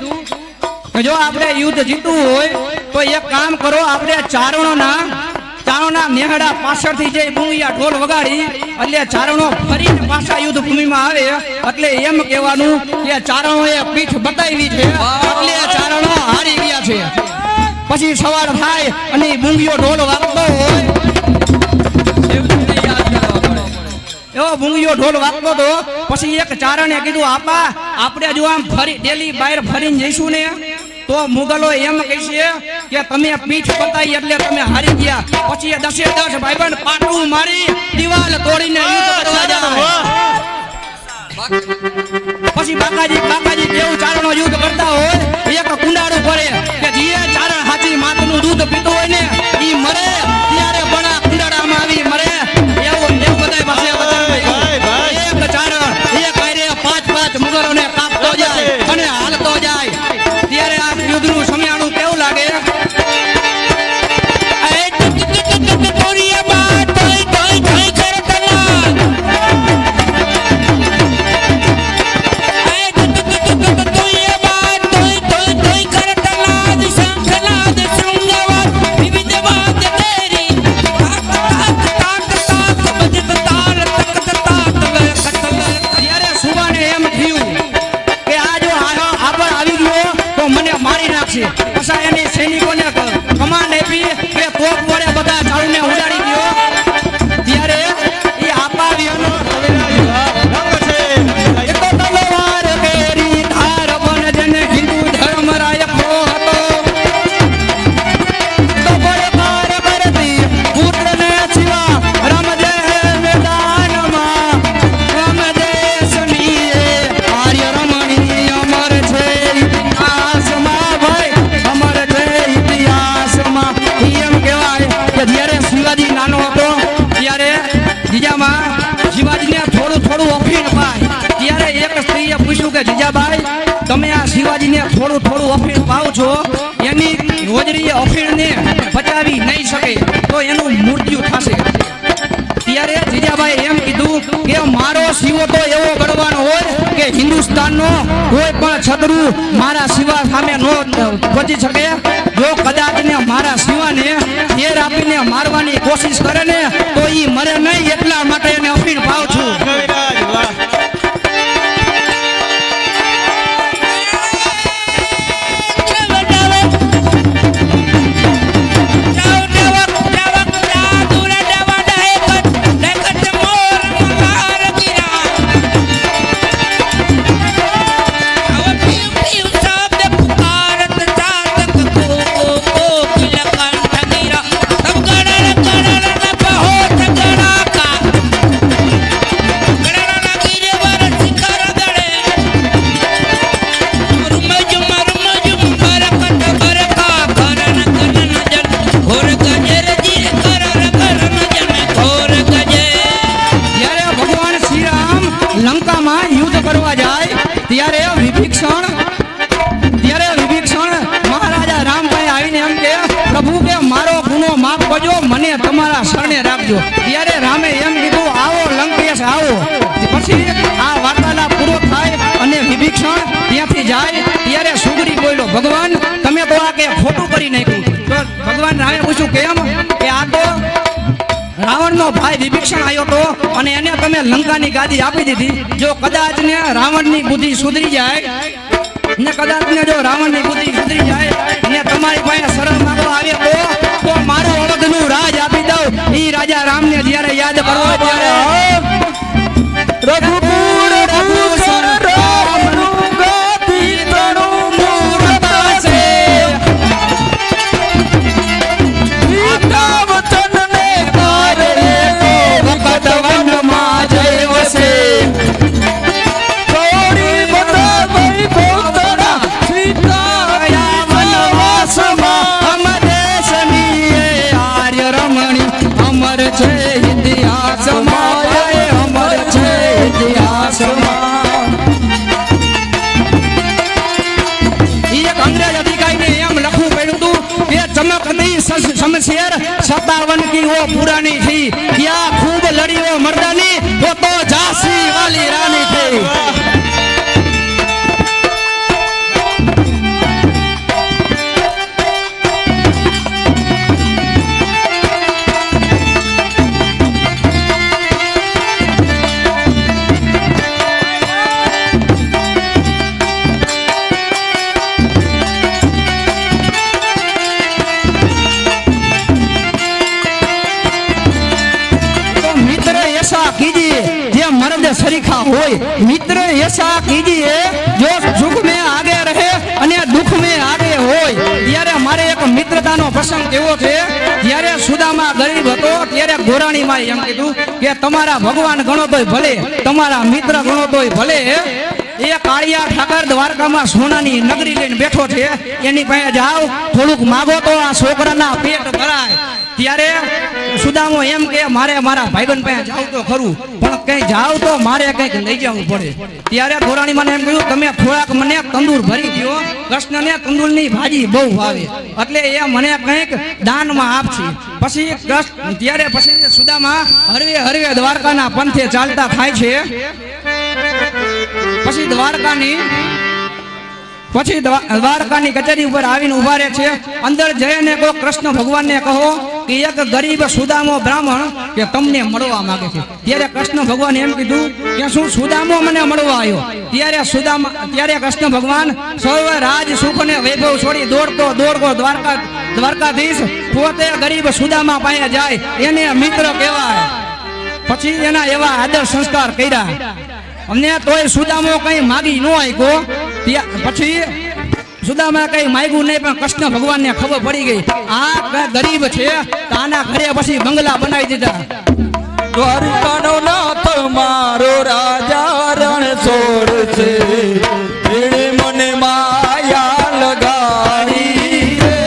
કે જો આપણે યુદ્ધ જીતવું હોય તો એક કામ કરો, આપણે ચારણોના નેહડા પાછળથી જે બુંગિયા ઢોલ વગાડી એટલે ચારણો ફરીને પાછા યુદ્ધ ભૂમિમાં આવે એટલે એમ કહેવાનું કે ચારણોએ પીઠ બતાવી છે એટલે ચારણો હારી ગયા છે. પછી સવાર થાય અને બુંગિયો ઢોલ વાગતો હોય, એવો બુંગિયો ઢોલ વાગતો તો પછી એક ચારણે કીધું, આપા આપણે જો આમ ફરી ડેલી બહાર ફરીને જઈશું ને તો મુગલો એમ કહેશે કે તમે પીઠ બતાવી એટલે તમે હારી ગયા. પછી 10 ભાઈબંધ પાટું મારી દિવાલ તોડીને યુદ્ધ કરવા જાય. પછી બાકાજી કેવું ચારણો યુદ્ધ કરતા હોય, એક કુંડાળું પડે કે જે ચારણ હાથી માથનું દૂધ પીતો હોય ને ઈ મરે ત્યારે બણા કુંડાળામાં આવી મરે. એવું બધાય પાસે એક ચારણ એક આરે 5 મુગલોને કાપતો જાય અને હાલતો જાય. ત્યારે આ યુદ્ધનું સમયાણું કેવું લાગે? પછી એની સૈનિકોને કમાન્ડ આપી કે તોપ વડે બધા ચાળુને ઉડાડી દો. ત્યારે એ આપાવ્યોનો તલવાર કેરી ધાર બન જેને હિન્દુ ધર્મ રાયકો હતો તો બળકાર કરતી પુત્રને જીવા રમજે મેદાનમાં રમદેશની આર્ય રમણી અમર છે ઇતિહાસમાં ભાઈ, અમર છે ઇતિહાસમાં. એમ કહેવાય કે જ્યારે શિવાજી નાનો હતો ત્યારે જીજામાં શિવાજીને થોડું અફીણ પાય. ત્યારે એક સ્ત્રીએ પૂછ્યું કે જીજાબાઈ, તમે આ શિવાજીને થોડું અફીણ પાવ છો, એની હોજરી અફીણને પચાવી નહીં શકે તો એનું મૃત્યુ થશે. ત્યારે જીજાબાઈ એમ કીધું કે મારો શિવો તો એવો ગણવાનો હોય કે હિન્દુસ્તાનનો કોઈ પણ છત્રુ મારા શિવા સામે ન પહોંચી શકે. જો કદાચ ને મારા શિવાને ઘેર આપીને મારવાની કોશિશ કરે ને તો ઈ મરે નહીં, એટલા માટે એને અફીણ પાવ છું. पुकारत जात को किलकंठ गिरा તમારા શરણે રાખજો. ત્યારે રામે એમ કીધું આવો લંકેશ આવો. પછી આ વાર્તાલાપ પૂરો થાય અને વિભીષણ ત્યાંથી જાય. ત્યારે સુગ્રી બોલ્યો ભગવાન તમે તો આ કે ખોટું કરી નાખ્યું. તો ભગવાન રામે પૂછ્યું કેમ? કે આ તો રાવણનો ભાઈ વિભીષણ આવ્યો તો અને એને તમે લંકાની ગાદી આપી દીધી. જો કદાચ ને રાવણની બુદ્ધિ સુધરી જાય ને કદાચ ને જો રાવણની બુદ્ધિ સુધરી જાય ને તમારી પાસે શરણ માંગવા આવે તો મારું અવધનું રાજ આપી દઉં. ઈ રાજા રામને જ્યારે યાદ કરો ત્યારે રઘુકુળ ભૂષણ રામનું ગાદી તણું મૂરત છે. ગીતા વચનને કારણે વખત વનમાં જયો છે. થોડી બધા વૈભવતના સીતાયા વનવાસમાં અમ દેશની એ આર્ય રમણી અમર છે ઇતિહાસમાં. અમર છે ઇતિહાસમાં. ઈ એક અંગ્રેજ અધિકારીને એમ લખવું પડ્યું હતું કે ચમકતી શમશેર 57 की वो पुरानी थी. क्या खूब लड़ी वो मर्दानी वो तो झांसी वाली रानी थी. सरीखा होय मित्र ऐसा कीजिए जो सुख में आगे रहे અને દુઃખ में आगे होय. ત્યારે મારે એક મિત્રતાનો પ્રસંગ કેવો છે. ત્યારે સુદામા ગરીબ હતો ત્યારે ગોરાણી માં એમ કીધું કે તમારા ભગવાન ગણો તોય ભલે તમારા મિત્ર ગણો તોય ભલે. એ કાળિયા ઠાકર દ્વારકામાં સોનાની નગરી લઈને બેઠો છે. એની પાસે જાવ થોડુંક માગો તો આ છોકરાના પેટ ભરાય. ત્યારે સુદામો એમ કે મારે મારા ભાઈબંધ પાસે જાવ તો ખરું પણ કઈ જાવ તો મારે કઈક લઈ જવું પડે. ત્યારે ગોરાણી મને એમ કહ્યું તમે થોડાક મને તંદૂર ભરી દો. કૃષ્ણને તંદૂરની ભાજી બહુ ભાવે એટલે એ મને કંઈક દાનમાં આપશે. પછી ત્યારે પછી સુદામા હરવે હરવે દ્વારકાના પંથે ચાલતા થાય છે. પછી દ્વારકાની કચેરી ઉપર આવીને ઉભા રહે છે. અંદર જઈને કહો કૃષ્ણ ભગવાનને કહો કે એક ગરીબ સુદામો બ્રાહ્મણ કે તમને મળવા માંગે છે. ત્યારે કૃષ્ણ ભગવાન એમ કીધું કે શું સુદામો મને મળવા આવ્યો? ત્યારે કૃષ્ણ ભગવાન સર્વ રાજ સુખ ને વૈભવ છોડી દોડતો દ્વારકાધીશ પોતે ગરીબ સુદામા પાસે જાય. એને મિત્ર કહેવાય. પછી એના એવા આદર સંસ્કાર કર્યા અને તોય સુદામો કઈ માગી ન આપ્યો. પછી સુદામા કઈ માગ્યું નહીં પણ કૃષ્ણ ભગવાનને ખબર પડી ગઈ આ ગરીબ છે. આના ઘરે પછી બંગલા બનાવી દીધા. દ્વારિકાનો નાથ મારો રાજા રણ છોડ છે. એણે મને માયા લગાડી રે.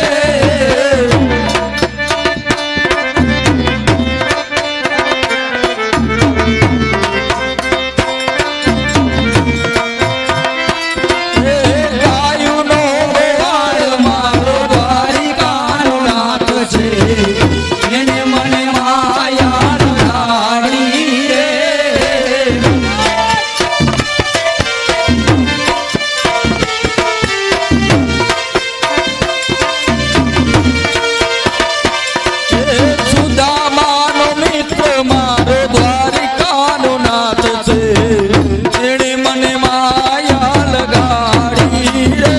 ગાયુનો ગોવાળ મારો દ્વારિકાનો નાથ છે. એણે મને માયા લગાડી રે. સુદામાનો મિત્ર મારો દ્વારિકાનો નાથ છે. એણે મને માયા લગાડી રે.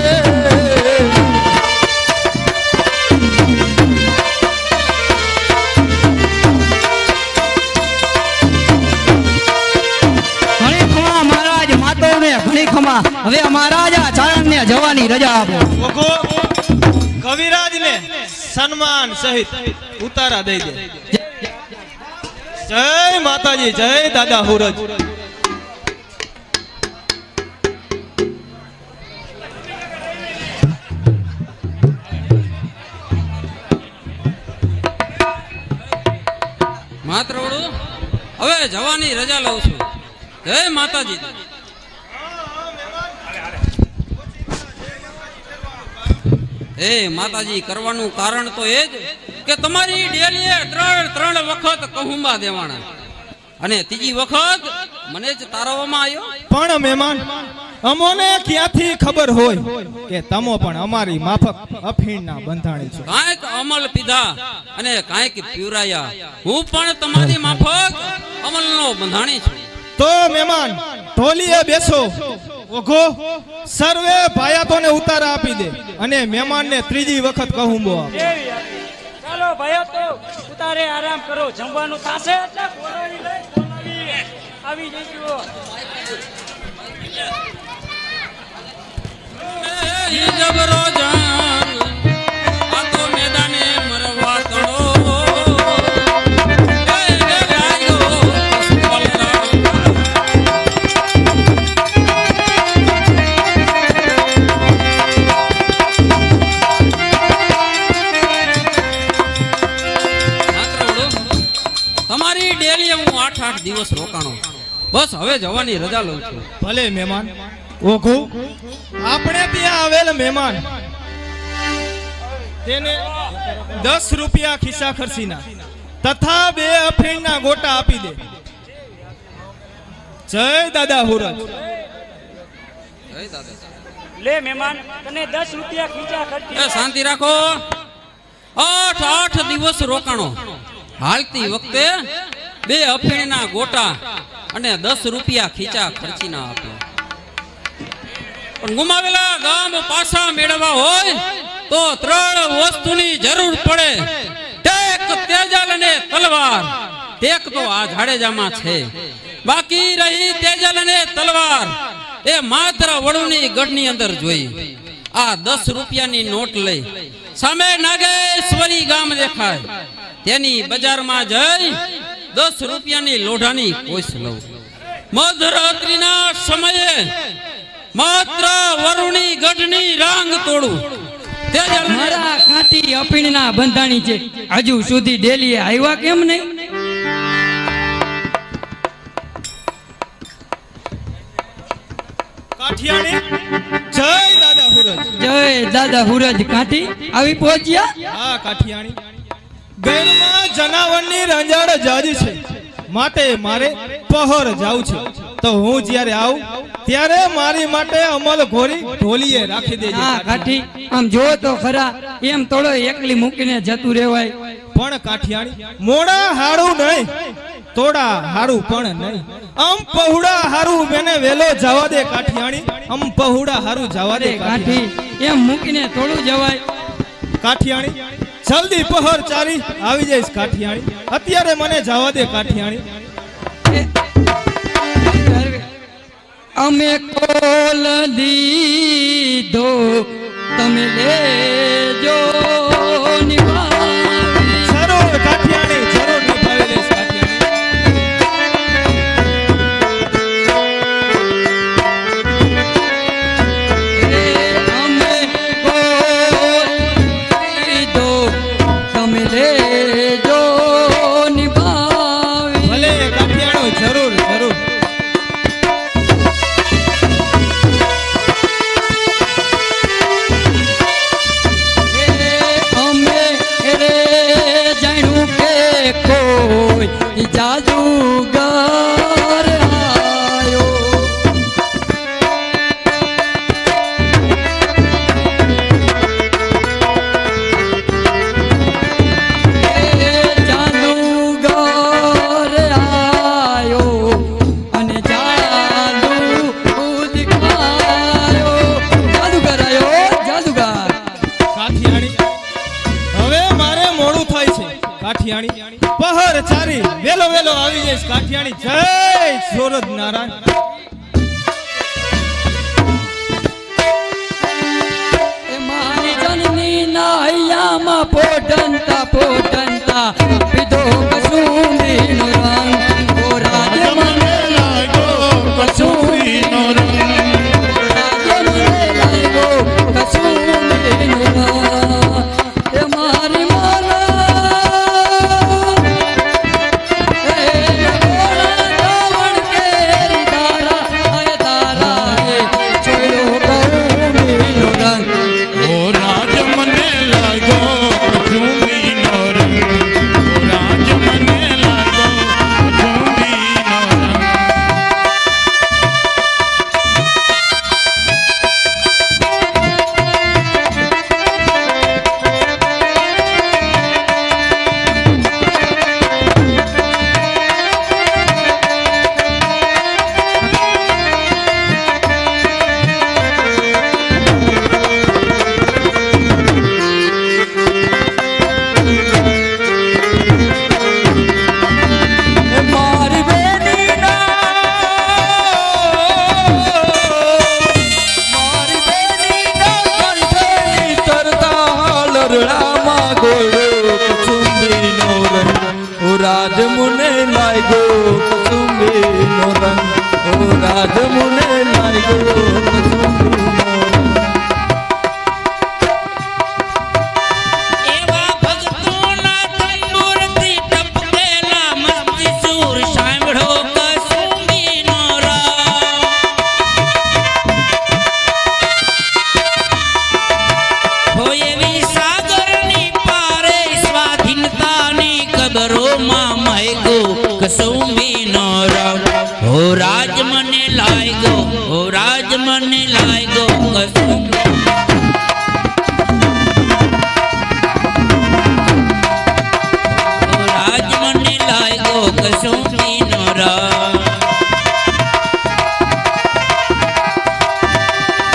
ઘણી ખમા મહારાજ માતોને ઘણી ખમા. હવે મહારાજ આ ચારણને જવાની રજા આપો. ઓખો કવિરાજને સન્માન સહિત ઉતારા દઈ દે. જય માતાજી, જય દાદા હુરજ. માત્ર વડું હવે જવાની રજા લઉં છું. જય માતાજી. એ માતાજી કરવાનું કારણ તો એ જ કે તમારી ડેલીએ 3 વખત કહુંબા દેવાના અને ત્રીજી વખત મને જ તારવવામાં આવ્યો. પણ મહેમાન અમોને ક્યાંથી ખબર હોય કે તમો પણ અમારી માફક અફીણના બંધાણી છો. કાંઈક અમલ પીધા અને કાંઈક પીવરાયા. હું પણ તમારી માફક અમલનો બંધાણી છું. તો મહેમાન ઢોલીએ બેસો. ઓઘો સર્વે ભાયાતોને ઉતારા આપી દે અને મહેમાનને ત્રીજી વખત કહુંબો આપો. એવી હતી. ચાલો ભાઈઓ તો ઉતારે આરામ કરો, જમવાનું થાશે એટલે બોલાવી લઈ બોલાવી આવી જઈજો. એ જબરો જાન આ તો મેદાને મરવા તળો. એ રે લાગ્યો પશુપાલના. તમારી ડેલીએ હું 8 દિવસ રોકાણો. બસ હવે જવાની રજા લઉં છું. ભલે મહેમાન. ઓઘો આપણે ત્યાં આવેલ મહેમાન તેને 10 રૂપિયા ખિસ્સા ખર્ચીના તથા 2 અફીણના ગોટા આપી દે. જય દાદા હુરજ. લે મહેમાન તને 10 રૂપિયા ખીચા ખર્ચી. એ શાંતિ રાખો. 8 દિવસ રોકાણો. હાલતી વખતે 2 અફીણના ગોટા અને 10 રૂપિયા ખીચા ખર્ચીના આપ્યા. પણ ગુમાવેલા ગામ પાછા મેળવવા હોય તો 3 વસ્તુની જરૂર પડે. ટેક, તેજલ અને તલવાર. ટેક તો આ જાડેજામાં છે. બાકી રહી તેજલ અને તલવાર એ માત્ર વડુની ગઢની અંદર જોઈ. આ 10 રૂપિયાની નોટ લઈ સામે નાગેશ્વરી ગામ દેખાય તેની બજારમાં જઈ 10 રૂપિયાની લોઢાની કોશ લઉં. મધરાત્રિના સમયે માત્ર વરુણી ગઢની રાંગ તોડું. મારા કાઠી અફીણના બંધાણી છે, હજુ સુધી ડેલીએ આવ્યા કેમ નહીં? કાઠિયાણી જય દાદા હુરજ. જય દાદા હુરજ. કાઠી આવી પહોંચ્યા? હા કાઠિયાણી. ગેરમાં જનાવરની રંજાડ જાજી છે માટે મારે પહોર જાવું છે. તો હું જ્યારે આવું ત્યારે મારી માટે અમલ ઘોરી ઢોલીએ રાખી દેજે. હા કાઠી, આમ જો તો ખરા, એમ થોડો એકલી મૂકીને જતું રહેવાય. પણ કાઠિયાણી મોડા હારું નહીં, તોડા હારું પણ નહીં. આમ પहुડા હારું મેને વેલો જવા દે કાઠિયાણી. આમ પहुડા હારું જવા દે કાઠી, એમ મૂકીને થોડું જવાય. કાઠિયાણી જલ્દી પહોર ચાલી આવી જઈશ કાઠિયાણી. અત્યારે મને જવા દે કાઠિયાણી. અમે કોલ દીધો તમે લેજો નિભાવી. જરૂર કાઠિયાણી, જરૂર નિભાવી લઈશ કાઠિયાણી. અમે કોલ દીધો તમે લેજો નિભાવી. ભલે કાઠિયાણી, જરૂર જરૂર. કોઈ જાદુગર આયો. જાદુગર આયો અને જાદુ દેખાયો. જાદુગર આયો, જાદુગર. કાઠિયાણી હવે મારે મોડું થાય છે કાઠિયાણી. પહર ચારી વેલો વેલો આવી જઈશ કાઠિયાણી. જય સૂરજ નારાયણ. એ મારી જનની ના હૈયામાં પોટંતા પોટંતા પીધો કસૂરીનો રંગ. ઓ રાજ મને લાગ્યો કસૂરીનો રંગ. રાજ મને લાગ્યો કસૂરીનો રંગ. એ મારી ઓ રાજ મને લાગ્યો કસૂરીનો રંગ. એવા ભક્તોના તંબુરથી ટપકેલા મસ્તી સૂર સાંભળો કસુંબીનો રાગ. હોય એવી સાગરની પારે સ્વાધીનતાની કબરોમાં મહેકો કસુંબીનો રાગ. હો રાજ મને લાગ્યો, હો રાજ મને લાગ્યો કસુંબી. રાજ મને લાગ્યો કસુંબીનો રાગ.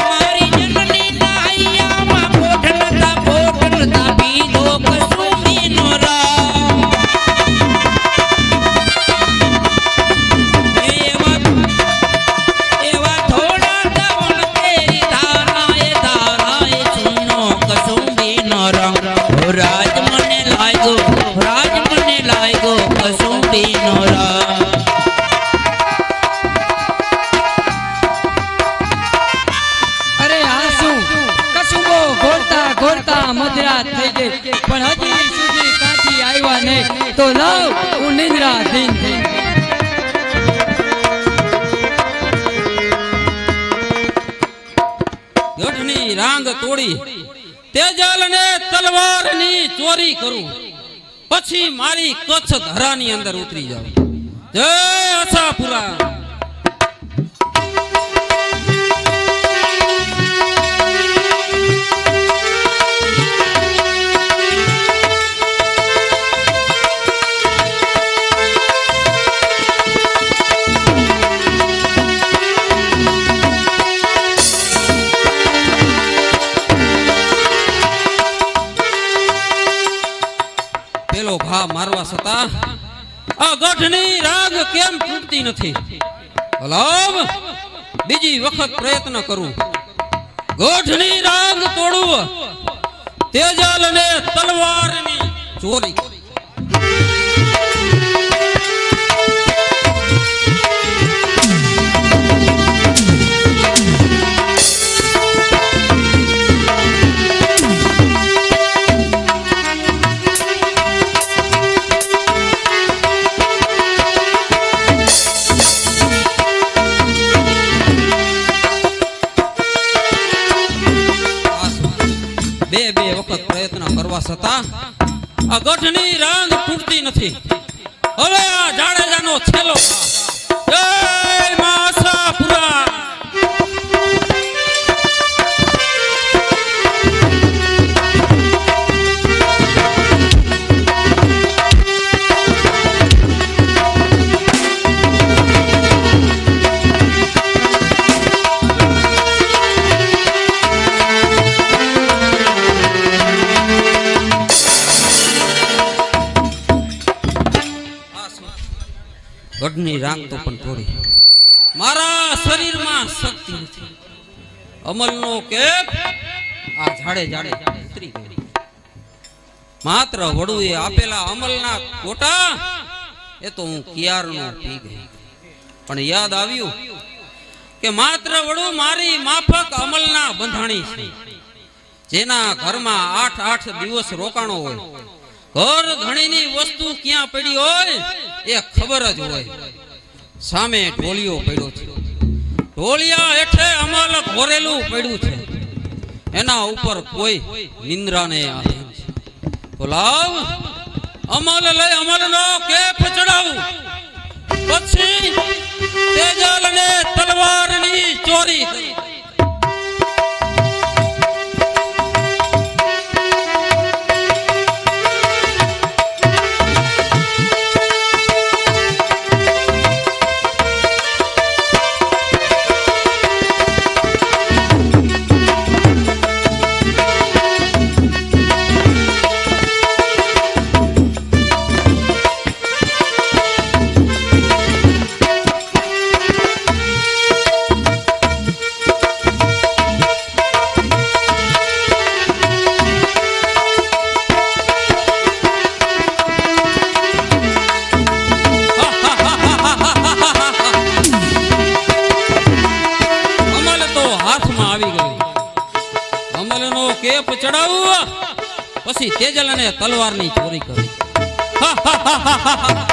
મારી જનની નાહૈયામાં પોઢલતા પીધો કસુંબીનો રાગ. એવા થોડા દવણ તેરી ધારાએ ચૂનો કસુંબીનો રંગ. હો રાજ મને લાગ્યો, રાજ મને લાગ્યો કસુંબીનો રંગ. અરે આ શું કસુંબો ઘોરતા ઘોરતા મધરાત થઈ ગઈ પણ હજી સુધી કાંઠી આવ્યા નહીં તો લવ હું નિદ્રાધીન થઈ. ગઢની રાંગ તોડી તેજલને તલવારની ચોરી કરું પછી મારી કચ્છ ધરાની અંદર ઉતરી જાવ. જય આશાપુરા. પેલો ઘા મારવા છતાં આ ગઢની રાગ કેમ તૂટતી નથી? હલાવ બીજી વખત પ્રયત્ન કરું. ગઢની રાગ તોડવું તેજલ ને તલવારની ચોરી. બે વખત પ્રયત્ન કરવા છતાં આ ગઢની રાંગ તૂટતી નથી. હવે આ જાડેજાનો છેલ્લો જય મા આશાપુરા. ગઢની રાંગ તો પણ તોડી. મારા શરીરમાં શક્તિ નથી. અમલનો કેપ આ જાડે જાડે ઉતરી ગયો. માત્ર વડુએ આપેલા અમલના કોટા એ તો હું કિયારનો પી ગઈ. પણ યાદ આવ્યું કે માત્ર વડુ મારી માફક અમલના બંધાણી છે. જેના ઘરમાં 8-8 દિવસ રોકાણો હોય, ઘર ધણીની વસ્તુ ક્યાં પડી હોય એ ખબર જ હોય. સામે ઢોલિયો પડ્યો છે, ઢોલિયા હેઠે અમલ ઘોરેલું પડ્યું છે. એના ઉપર કોઈ નિંદ્રાને આધીન છે. બોલાવ અમલ લઈ અમલનો કેપ ચડાવું પછી તેજલ ને તલવારની ચોરી કરી. કેફ ચડાવું પછી તેજલ અને તલવારની ચોરી કરી. હા, હા, હા, હા, હા, હા.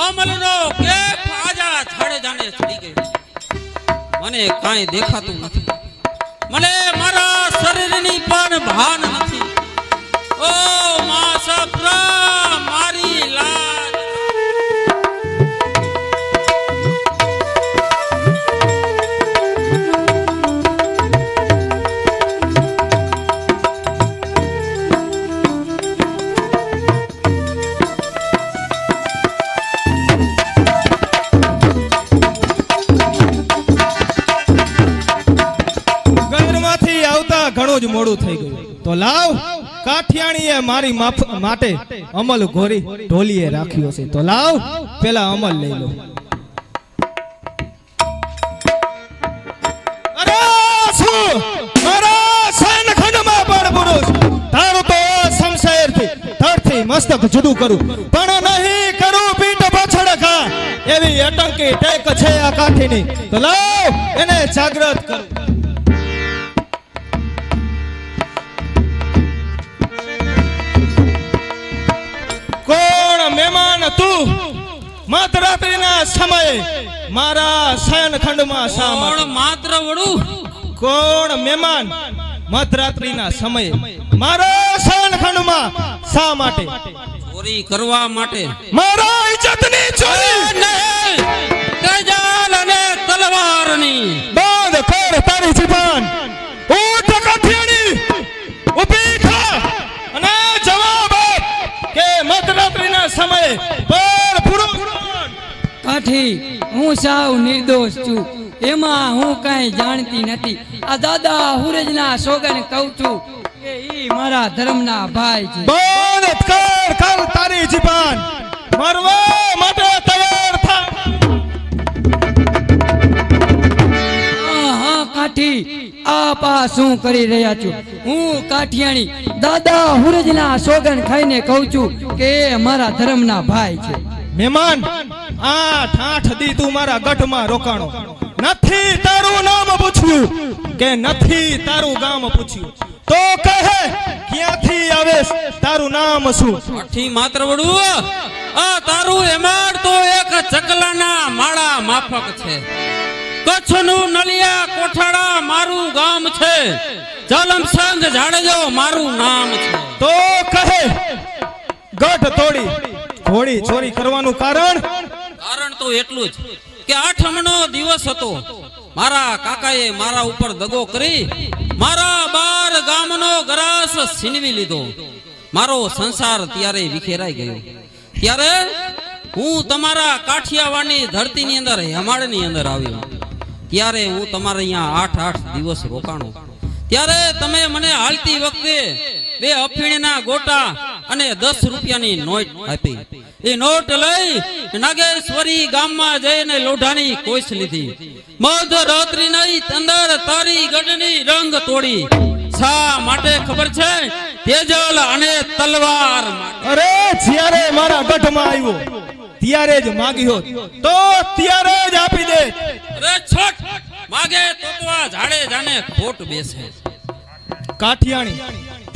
અમલનો કેફ આજા છાડે જાને ચડી ગયો. મને કાંઈ દેખાતું નથી. મને મારા શરીરની પણ ભાન નથી. ઓ મા સફરા મારી લાજ. ગંગમાંથી આવતા ઘણું જ મોડું થઈ ગયું. તો લાવ, કાઠિયાણીએ મારી માટે અમલ ઘોરી ઢોલીએ રાખ્યો છે. તો લાવ પેલા અમલ લઈ લો. અરે શું મારા સૈનખંડમાં પણ પુરુષ તારું તો શમશેરથી ધડથી મસ્તક જુદું કરું, પણ નહીં કરું પીઠ પાછળ ઘા. એવી અટંકી ટેક છે આ કાઠીની. તો લાવ એને જાગૃત કરું. કોણ મહેમાન તું મધરાત્રિના સમયે મારા શયનખંડમાં શા માટે? કોણ માત્ર વડું? કોણ મહેમાન મધરાત્રિના સમયે મારા શયનખંડમાં શા માટે? ચોરી કરવા માટે. મારા ઇજ્જતની ચોરી. તેજલ અને તલવારની. બંધ કર તારી જીભાન. ઊઠ કાઠિયાણી, ઊભી થા અને જવાબ આપ કે મધરાત્રિના સમયે પર પુરુષ. કાઠી, હું સાવ નિર્દોષ છું. એમાં હું કાંઈ જાણતી નથી. આ દાદા હુરજના સોગન કહું છું કે ઈ મારા ધર્મના ભાઈ છે. બંધ કર તારી જીભાન. મરવા માટે તૈયાર થા. હા કાઠી, આપ આ શું કરી રહ્યા છો? હું કાઠિયાણી દાદા હુરજના સોગન ખાઈને કહું છું કે એ મારા ધર્મના ભાઈ છે. મહેમાન, આઠ દી તું મારા ગઢમાં રોકાણો. નથી તારું નામ પૂછ્યું કે નથી તારું ગામ પૂછ્યું. તો કહે ક્યાંથી આવેશ, તારું નામ શું? કાઠી માત્ર વડું, આ તારું હેમાડ તો એક ચકલાના માળા માફક છે. કચ્છનું નલિયા કોઠાડા મારું ગામ છે. જલમસંગ જાડેજો મારું નામ છે. તો કહે ગઢ તોડી ઘોડી ચોરી કરવાનું કારણ? કારણ તો એટલું જ કે આઠમનો દિવસ હતો. મારા કાકાએ મારા ઉપર દગો કરી મારા 12 ગામનો ગરાસ છીનવી લીધો. મારો સંસાર ત્યારે વિખેરાઈ ગયો. ત્યારે હું તમારા કાઠિયાવાડની ધરતીની અંદર હેમાળની અંદર આવ્યો. ત્યારે હું તમારે અહીંયા 8 દિવસ રોકાણો. ત્યારે તમે મને હાલતી વખતે 2 અફીણના ગોટા અને 10 રૂપિયાની નોટ આપી. એ નોટ લઈ નાગેશ્વરી ગામમાં જઈને લોઢાની કોશ લીધી. મધરાત્રિની અંદર તારી ગઢની રંગ તોડી. શા માટે ખબર છે? તેજલ અને તલવાર માટે. અરે જ્યારે મારા ગઢમાં આવ્યો ત્યારે જ માગ્યો તો ત્યારે જ આપી દે. અરે છોટ, માગે તો આ ઝાડે જાને ખોટ બેસે. કાઠિયાણી,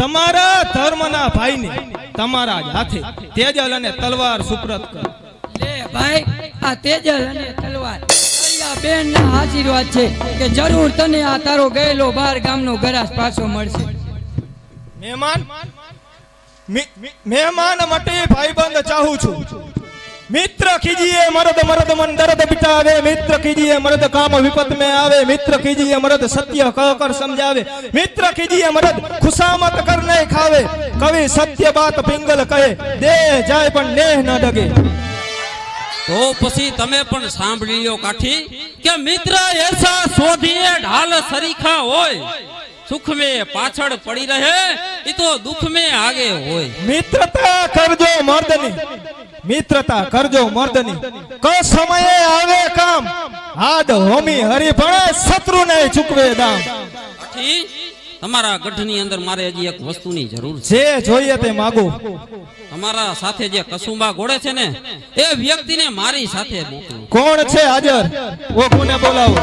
તમારા ધર્મના ભાઈને તમારા જ હાથે તેજલ અને તલવાર સુપ્રત કરો. લે ભાઈ, આ તેજલ અને તલવાર આ બેનના આશીર્વાદ છે કે જરૂર તને આ તારો ગયેલો 12 ગામનો ગરાસ પાછો મળશે. મહેમાન માટે ભાઈબંધ ચાહું છું. मित्र कीजिए मर्द मर्द मन दर्द बिटावे. मित्र कीजिए मर्द काम विपत में आवे. मित्र कीजिए मर्द सत्य कहकर समझावे. मित्र कीजिए मर्द खुशामत करने खावे. कवि सत्य बात पिंगल कहे दे जाए पर नेह न डगे. તો પછી તમે પણ સાંભળી લો કાઠી કે મિત્ર એસા શોધીએ ઢાલ સરીખા હોય સુખ में પાછળ પડી રહે એ તો દુઃખ में આગે હોય મિત્રતા કરજો મર્દની મિત્રતા કરજો મર્દની ક સમયે આવે કામ હાડ હોમી હરિભણે શત્રુને ચૂકવે દામ કાઠી તમારા ગઢની અંદર મારે હજી એક વસ્તુની જરૂર છે જે જોઈએ તે માગો તમારા સાથે જે કસુંબા ઘોડે છે ને એ વ્યક્તિને મારી સાથે મોકલો કોણ છે હાજર ઓ કોને બોલાવો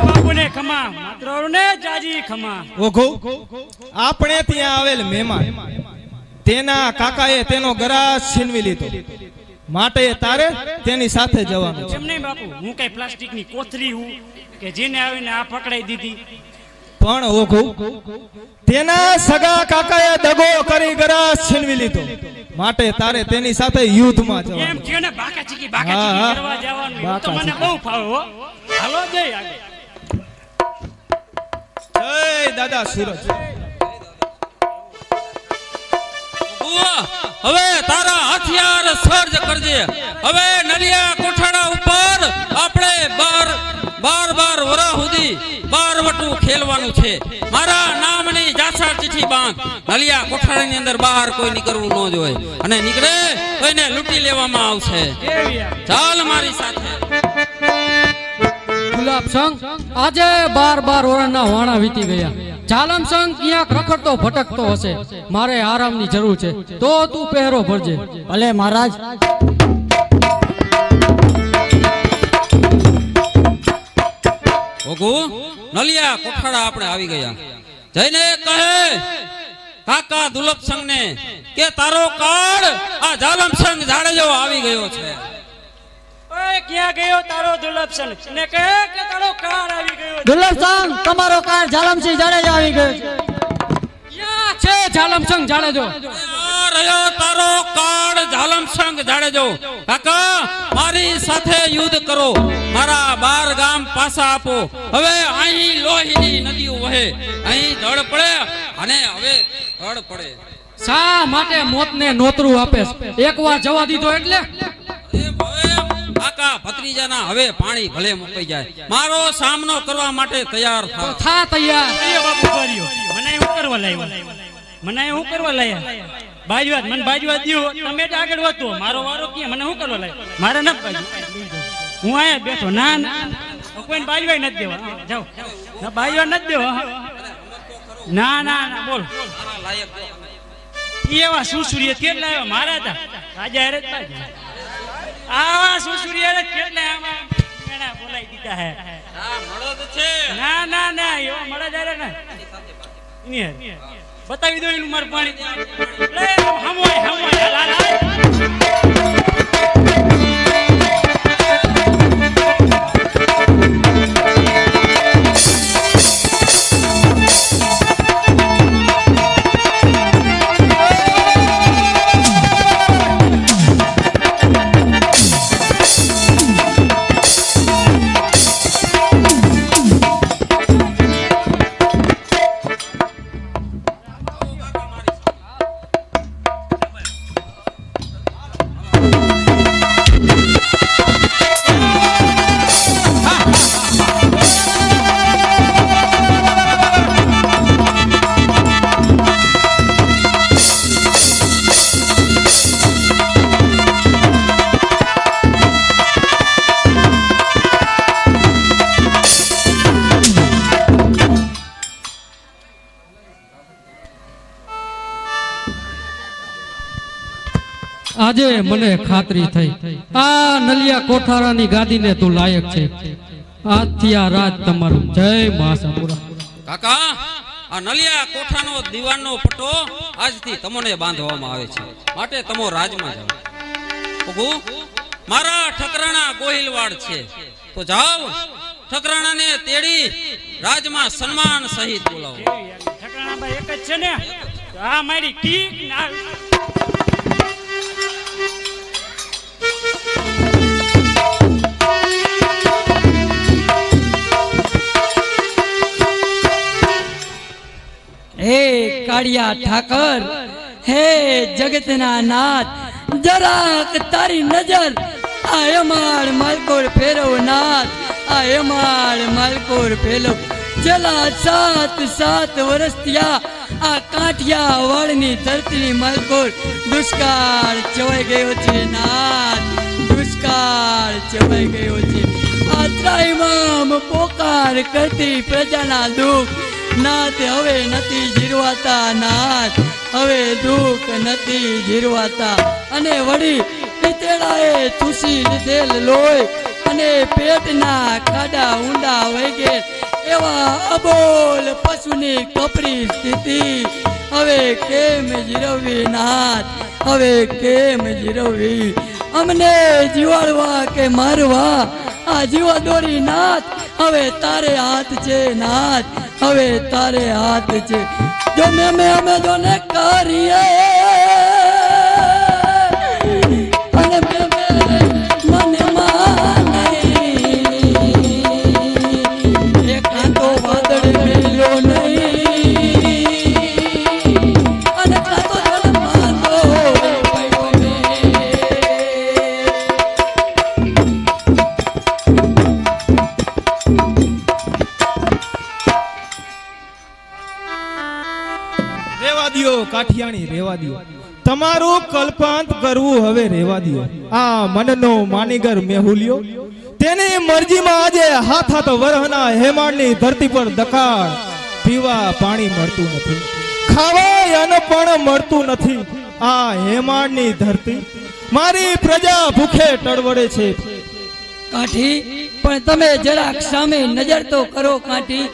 બાપુને ખમા માત્રોને જાજી ખમા ઓઘો આપણે ત્યાં આવેલ મહેમાન તેના કાકાએ તેનો ગરાસ છીનવી લીધો માટે તારે તેની સાથે જવાનું છે એમ નહીં બાપુ હું કઈ પ્લાસ્ટિકની કોથળી હું કે જેને આવીને આ પકડાઈ દીધી પણ ઓઘો તેના સગા કાકાએ દગો કરી ગરાસ છીનવી લીધો માટે તારે તેની સાથે યુદ્ધમાં એમ જવાનું થયો ને બાકા ચીકી હા, હા. કરવા જવાનું એવું તો બાકા મને બહુ ફાવે હો હાલો જઈ આગળ જય દાદા સૂરજ હવે તારા હથિયાર સર્જ કરજે હવે નલિયા કોઠાડા ઉપર આપણે બાર વરા સુધી બારવટું ખેલવાનું છે મારા નામની જાસર ચિઠ્ઠી બાંધ નલિયા કોઠાડાની અંદર બહાર કોઈ નીકળવું ન જોઈએ અને નીકળે તો એને લૂંટી લેવામાં આવશે ચાલ મારી સાથે ગુલાબ સંઘ આજે 12 વર્ષના વાણા વીતી ગયા જાલમ સંઘ ક્યાંક રખડતો ભટકતો હશે મારે આરામની જરૂર છે તો તું પહેરો ભરજે ભલે મહારાજ ઓગુ નલિયા કોઠાડા આપણે આવી ગયા જઈને કહે કાકા દુલભ સંઘ ને કે તારો કાળ આ જાલમ સંઘ જાડેજો આવી ગયો છે ઓય ક્યાં ગયો તારો દુર્લભસન ને કહે કે તારો કાર આવી ગયો દુર્લભ સંઘ તમારો કાર જાલમસિંહ જાડેજા આવી ગયો છે ક્યાં છે જાલમ સંઘ જાડેજો આ રહ્યો તારો કાળ જાલમ સંઘ જાડેજો કાકા મારી સાથે યુદ્ધ કરો મારા 12 ગામ પાસા આપો હવે અહીં લોહીની નદીઓ વહે અહીં ધડ પડે અને હવે ધડ પડે શા માટે મોતને નોતરું આપેસ એકવાર જવા દીધો એટલે કાકા ભત્રીજાના હવે પાણી ભલે મુકાઈ જાય મારો સામનો કરવા માટે તૈયાર થાઓ થા તૈયાર એ બાપુ કર્યો મને હું કરવા લાવ્યો મને હું કરવા લાવ્યા બાજવાત મને બાજવાત દીઓ તમે જ આગળ વધો મારો વારો કે મને હું કરવા લાવ્યો મારે ન બાજુ હું આયા બેઠો ના ના કોઈને બાજવાય નથી દેવા જાઓ ના બાજવા નથી દેવા ના ના ના બોલ એવા સુસુરીએ કેટલા આવ્યા મારા હતા રાજા હેરે જ બાજુ આવા સુસુરીએ કેટલા આમાં મેણા બોલાઈ દીધા હે ના ના ના એવા મળે જાય ને ની બતાવી દો એનું મારું પાણી લે હમોય હમોય હાલ હાલ આજે મને ખાતરી થઈ આ નલિયા કોઠારાની ગાદીને તું લાયક છે આજથી આ રાજ તમારું જય મહાસાપુરા કાકા આ નલિયા કોઠાનો દીવાનનો પટ્ટો આજથી તમને બાંધવામાં આવે છે માટે તમો રાજમાં જાઓ ઓગુ મારા ઠકરાણા ગોહિલવાડ છે તો જાઓ ઠકરાણાને તેડી રાજમાં સન્માન સહિત બોલાવો ઠકરાણાભાઈ એક જ છે ને આ મારી ટીક ના હે કાળિયા ઠાકર હે જગતના નાથ જરાક તારી નજર આ હેમાળ માલકોર ફેરવ નાથ આ હેમાળ માલકોર ફેરવ છેલ્લા 7 વર્ષ થયા આ કાંઠિયા વાળની ધરતીની માલકોર દુષ્કાળ ચવાઈ ગયો છે નાથ દુષ્કાળ ચવાઈ ગયો છે આ ત્રાહિમામ પોકાર કરતી પ્રજાના દુઃખ નાથ હવે નથી જીરવાતા નાથ હવે દુઃખ નથી જીરવાતા અને વળી પિતેડાએ ચૂસી લીધેલ લોહી અને પેટના ખાડા ઊંડા વહી ગયા એવા અબોલ પશુની કપરી સ્થિતિ હવે કેમ જીરવવી નાથ હવે કેમ જીરવવી અમને જીવાડવા કે મારવા આ જીવા દોરી નાથ હવે તારે હાથ છે નાથ હવે તારે હાથ છે જો અમે જોને કરીએ અને મને માને એક કાંતો વાદળ મેલ્યો નહીં અને કાંતો જળ માંદો પડ્યો મેં. રેવા દ્યો કાઠિયાણી રેવા દ્યો તમારું કલ્પાંત કરવું હવે રેવા દ્યો આ મનનો માનીગર મેહુલિયો તેની મરજીમાં આજે હાથ વરહના હેમાળની ધરતી પર દકાળ પીવા પાણી મળતું નથી ખાવા અન્ન પણ મળતું નથી આ હેમાળની ધરતી મારી પ્રજા ભૂખે ટળવડે છે કાઠી પણ તમે જરાક સામે નજર તો કરો કાઠી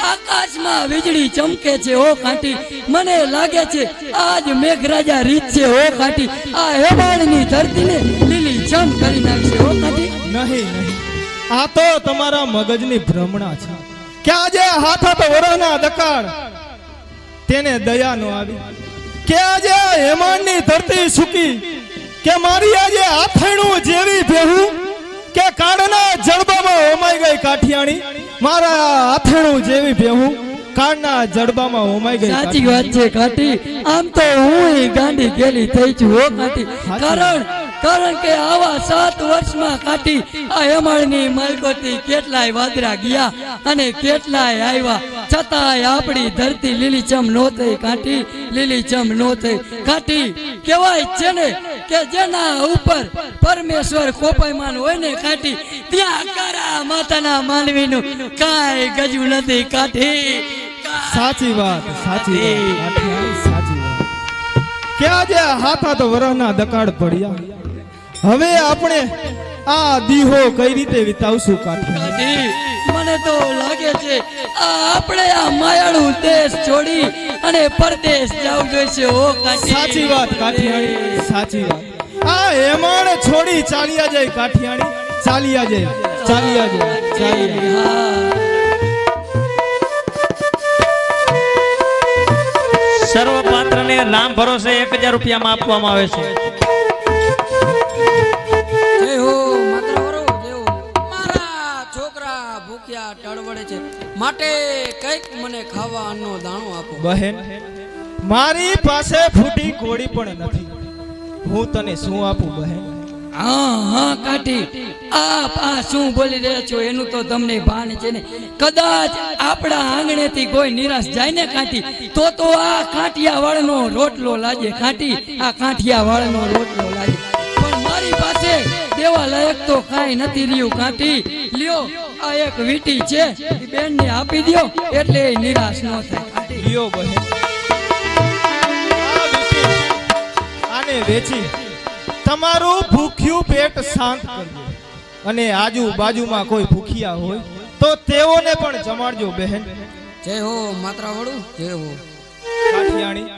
આકાશમાં વીજળી ચમકે છે હો કાઠી મને લાગે છે આજ મેઘરાજા રીત છે હો કાઠી આ હેમાળની ધરતીને લીલી ચમ કરી નાખશે હો કાઠી નહીં આ તો તમારા મગજની ભ્રમણા છે કે આજે હાથ વરહના દકાળ તેને દયા નો આવી કે આજે હેમાળની ધરતી સૂકી કે મારી આજે આથેણું જેવી ભેહું કે કાળના જડબામાં હોમાઈ ગઈ કાઠિયાણી મારા આથેણું જેવી ભેહું કાળના જડબામાં હોમાઈ ગઈ સાચી વાત છે કાઠી આમ તો હું ગાંડી ગેલી થઈ છું હો કાઠી કારણ કે આવા 7 વર્ષમાં કાઠી આ હેમાળની માલકોથી કેટલાય વાદરા ગયા અને કેટલાય આવ્યા છતાંય આપણી ધરતી લીલીચમ નો થઈ કાઠી લીલીચમ નો થઈ કાઠી કહેવાય છે ને કે જેના ઉપર પરમેશ્વર કોપાયમાન હોય ને કાઠી ત્યાં કારા માતાના માનવીનું કાંઈ ગજું નથી કાઠી સાચી વાત કાઠિયાણી સાચી વાત કે આજે હાથ વરહના દકાળ પડ્યા હવે આપણે આ દીહો કઈ રીતે વિતાવશું કાઠિયાણી મને તો લાગે છે આપણે આ માયાળું દેશ છોડી અને પરદેશ જવું જોઈશે હો કાઠી સાચી વાત કાઠિયાણી સાચી વાત આ હેમાળ છોડી ચાલ્યા જાય કાઠિયાણી ચાલ્યા જાય સર્વ પાત્રને નામ ભરોસે 1000 રૂપિયામાં આપવામાં આવે છે. જય હો માત્ર વરો જય હો મારા છોકરા ભૂખ્યા ટળવડે છે માટે કઈક મને ખાવા અન્નનો દાણો આપો. બહેન મારી પાસે ફૂટી કોડી પણ નથી હું તને શું આપું બહેન હા કાઠી આ શું બોલી રહ્યા છો એનું તો તમને ભાન છે ને કદાચ આપણા આંગણેથી કોઈ નિરાશ જાય ને કાઠી તો આ કાઠિયા વાળનો રોટલો લાગે કાઠી આ કાઠિયા વાળનો રોટલો લાગે પણ મારી પાસે દેવા લાયક તો કાંઈ નથી રહ્યું કાઠી લ્યો આ એક વીટી છે બેનને આપી દ્યો એટલે નિરાશ ન થાય કાઠી લ્યો બહેન આ વીટી આને વેચી તમારું ભૂખ્યું પેટ શાંત કરજો અને આજુબાજુમાં કોઈ ભૂખ્યા હોય તો તેઓને પણ જમાડજો બહેન. જય હો માત્રા વડું જય હો કાઠિયાણી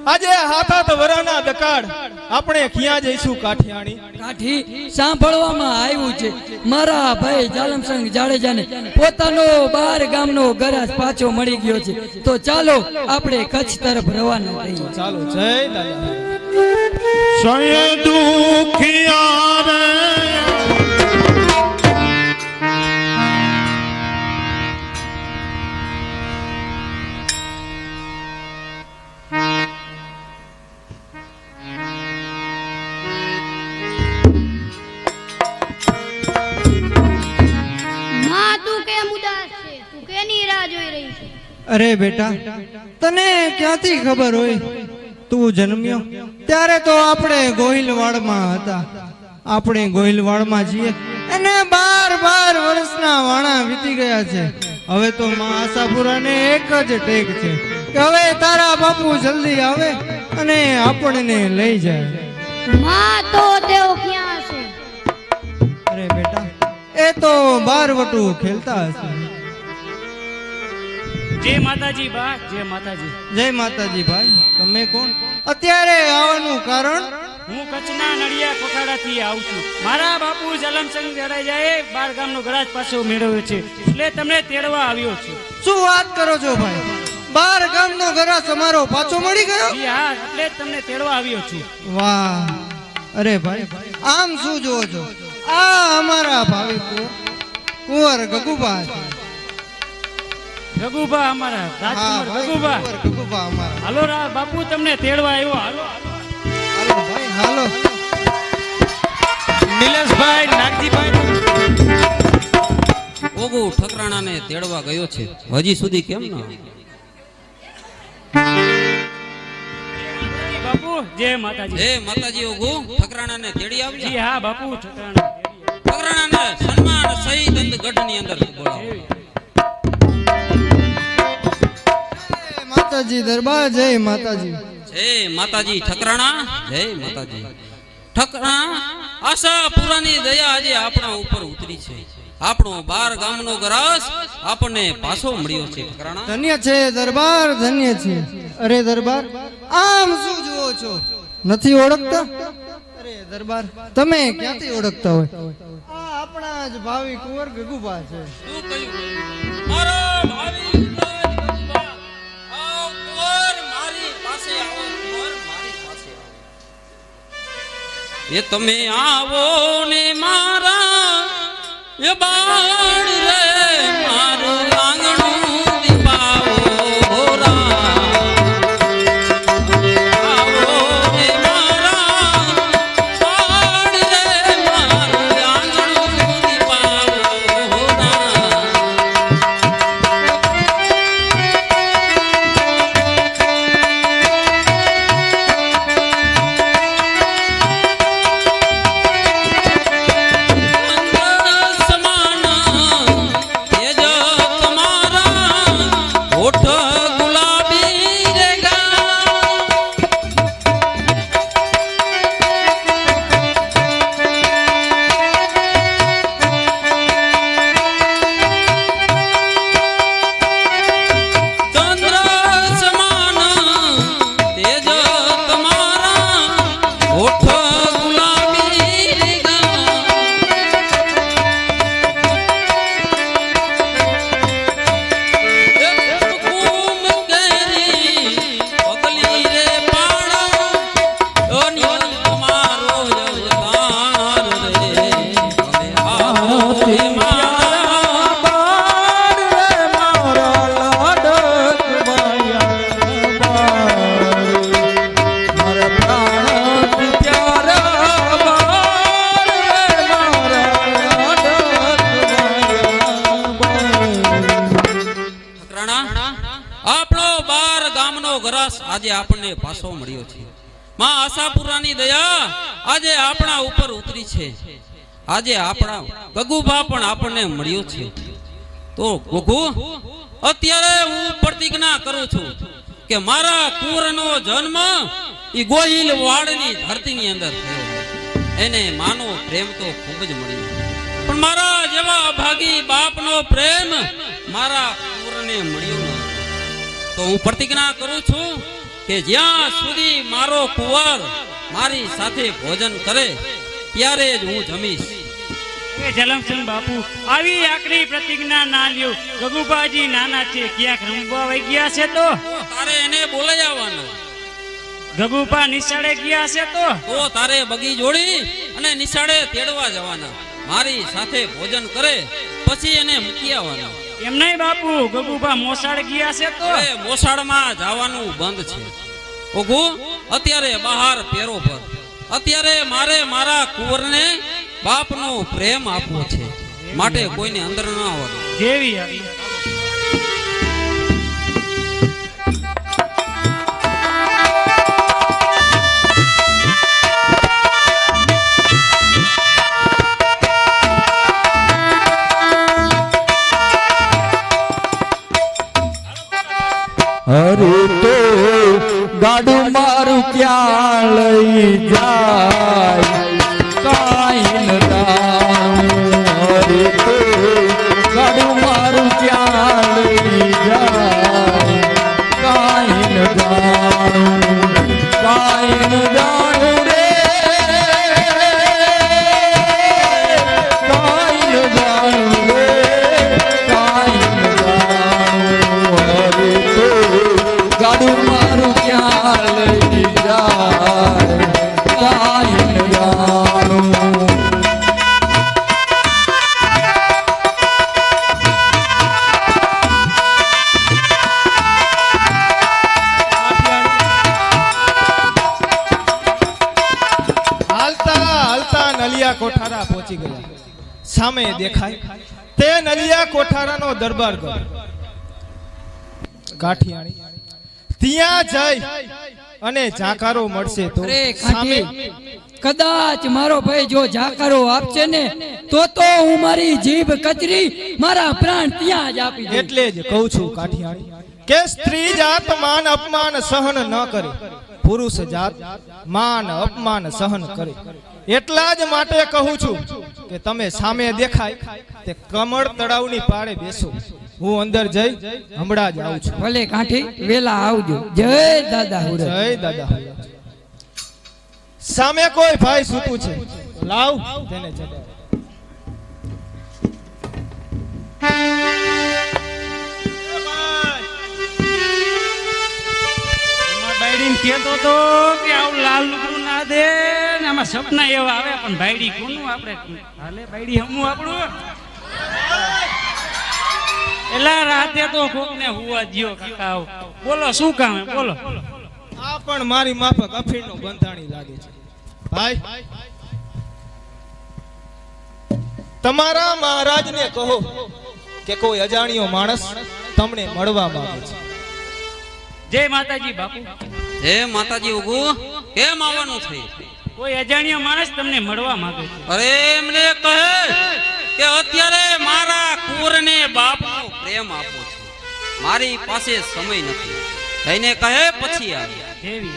આજે હાથ વરાના દકાળ આપણે ક્યાં જઈશું કાઠિયાણી કાઠી સાંભળવામાં આવ્યું છે મારા ભાઈ જાલમસંગ જાડેજાને પોતાનો 12 ગામનો ગરાજ પાછો મળી ગયો છે તો ચાલો આપણે કચ્છ તરફ રવાના થઈએ. ચાલો જય દાદા. સય દુખિયા રે અરે બેટા, તને ક્યાંથી ખબર હોય? તું જન્મ્યો ત્યારે તો આપણે ગોહિલવાડમાં હતા. આપણે ગોહિલવાડમાં છીએ અને 12 વર્ષના વાણા વીતી ગયા છે. હવે તો માં આશાપુરાને એક જ ટેક છે કે હવે તારા બાપુ જલ્દી આવે અને આપણને લઈ જાય. માં તો તેઓ ક્યાં છે? અરે બેટા, એ તો બારવટું ખેલતા હશે. જય માતાજી બા, જય માતાજી. જય માતાજી ભાઈ. તમે કોણ? અત્યારે આવવાનું કારણ? હું કચ્છના નડિયા કોઠાડાથી આવું છું. મારા બાપુ જલમચંદ જાડેજાએ 12 ગામનો ગરાજ પાછો મેળવ્યો છે, એટલે તમને તેડવા આવ્યો છું. શું વાત કરો છો ભાઈ? 12 ગામનો ગરાસ અમારો પાછો મળી ગયો? જી હા, એટલે જ તમને તેડવા આવ્યો છું. વાહ! અરે ભાઈ, આમ શું જોવો છો? આ અમારા ભાવિક કુંવર ગગુબા છે. ગગુબા અમારા હા રાજકુમાર ભાઈ, ગગુબા. કુંવર ગગુબા અમારા. હાલો બાપુ તમને તેડવા આવ્યો. હાલો હાલો ભાઈ, હાલો. નિલેશભાઈ, નાગજીભાઈ. ઓગુ ઠકરાણાને તેડવા ગયો છે, હજી સુધી કેમ ન આવ્યો? બાપુ જય માતાજી. હે માતાજી, ઓગુ ઠકરાણાને તેડી આવજે. જી હા બાપુ, ઠકરાણા. ઠકરાણાને સન્માન સહિત ગઢની અંદર બોલાવો. જય માતાજી દરબાર, જય માતાજી. જય માતાજી ઠકરાણા, જય માતાજી. ઠકરાણા, આશાપુરાની દયા આજે આપણા ઉપર ઉતરી છે. આપણો 12 ગામનો ગરાસ આપણને પાછો મળ્યો છે. ઠકરાણા, ધન્ય છે દરબાર, ધન્ય છે. અરે દરબાર, આમ શું જુઓ છો? નથી ઓળખતા? અરે દરબાર, તમે ક્યાંથી ઓળખતા હોય? આ આપણા જ ભાવિ કુંવર ગગુબા છે. શું કહ્યું? મારો ભાવિ ગગુબા, આવો કુંવર મારી પાસે આવો, કુંવર મારી પાસે આવો. એ તમે આવો ને મારા એ બાળ રે મારું આંગણું દીપાવો રા. આવો ને મારા બાળ રે મારું આંગણું દીપાવો રા. આજે આપણને પાછો મળ્યો છે. માં આશાપુરાની દયા આજે આપણા ઉપર ઉતરી છે. આજે આપણા ગગુભા પણ આપણને મળ્યો છે. તો ગગુ, અત્યારે હું પ્રતિજ્ઞા કરું છું કે મારા કુંવરનો જન્મ ઈ ગોહિલ વાડની ધરતીની અંદર થયો. એને માનો પ્રેમ તો ખૂબ જ મળ્યો, પણ મારા જેવા ભાગી બાપનો પ્રેમ મારા કુંવરને મળ્યો ન. તો હું પ્રતિજ્ઞા કરું છું કે જ્યાં સુધી મારો કુંવર મારી સાથે ભોજન કરે ત્યારે જ હું જમીશ. એ જલમચંદ બાપુ, આવી આકરી પ્રતિજ્ઞા ના લ્યો. ગગુબાજી નાના છે, ક્યાંક રમવા વઈ ગયા છે તો તારે એને બોલાઈ આવવાનો. ગગુબા નિશાળે ગયા છે તો તારે બગી જોડી અને નિશાળે તેડવા જવાના. મારી સાથે ભોજન કરે પછી એને મૂકી આવવાનો. એમ નહીં બાપુ, ગગુબા મોસાળ ગયા છે તો મોસાળમાં જવાનું બંધ છે. ઓગુ, અત્યારે બહાર પેરો પર. અત્યારે મારે મારા કુંવરને બાપનો પ્રેમ આપવો છે, માટે કોઈને અંદર ન આવવાનું. જેવી આવી ગાડું મારું ક્યાં લઈ જાય કાંઈ ન જાણું હરે તો ગાડું મારું ક્યાં લઈ જાય કાંઈ ન જાણું કાંઈ ન જાણું રે કાંઈ ન જાણું રે કાંઈ ન જાણું હરે તો ગાડું મારું ક્યાં લઈ જાય કાંઈ ન જાણું હાલતા હાલતા નલિયા કોઠારા પહોંચી ગયા. સામે દેખાય તે નલિયા કોઠારાનો દરબાર ગયો. કાઠિયાણી ત્યાં જઈ અને જાકારો મળશે તો અરે સામે કાઠી કદાચ મારો ભાઈ જો જાકારો આપશે ને તો હું મારી જીભ કચરી મારા પ્રાણ ત્યાં જ આપી દઈશ. એટલે જ કહું છું કાઠિયાણી કે સ્ત્રી જાત માન અપમાન સહન ન કરે, પુરુષ જાત માન અપમાન સહન કરે. એટલા જ માટે કહું છું કે તમે સામે દેખાય તે કમળ તળાવની પાળે બેસો. હું અંદર જઈ હમણાં જ આવું છું. ભલે કાઠી વેલા આવજો. જય દાદા હુરત. જય દાદા. સામે કોઈ ભાઈ સૂતું છે, લાવ તેને જગાડ. બાયડીને કહેતો તો કે આવું લાલ લુગડું ના દે ને આમાં સપના એવા આવે પણ બાયડી કોનું આપણે હાલે બાયડી હમું આપણું એલા રાતે તો કોકને હુવા જ્યો કાકા આવ બોલો શું કામ હે બોલો. આ પણ મારી માફક અફીણનો બંધાણી લાગે છે. ભાઈ તમારા મહારાજને કહો કે કોઈ અજાણ્યો માણસ તમને મળવા માંગે છે. જય માતાજી બાપુ. હે માતાજી ઉગુ કેમ આવવાનું છે? કોઈ અજાણ્યો માણસ તમને મળવા માંગે છે. અરે એમને કહે કે અત્યારે મારા કુંવરને બાપનો પ્રેમ આપો છો, મારી પાસે સમય નથી. જઈને કહે પછી આવી. દેવી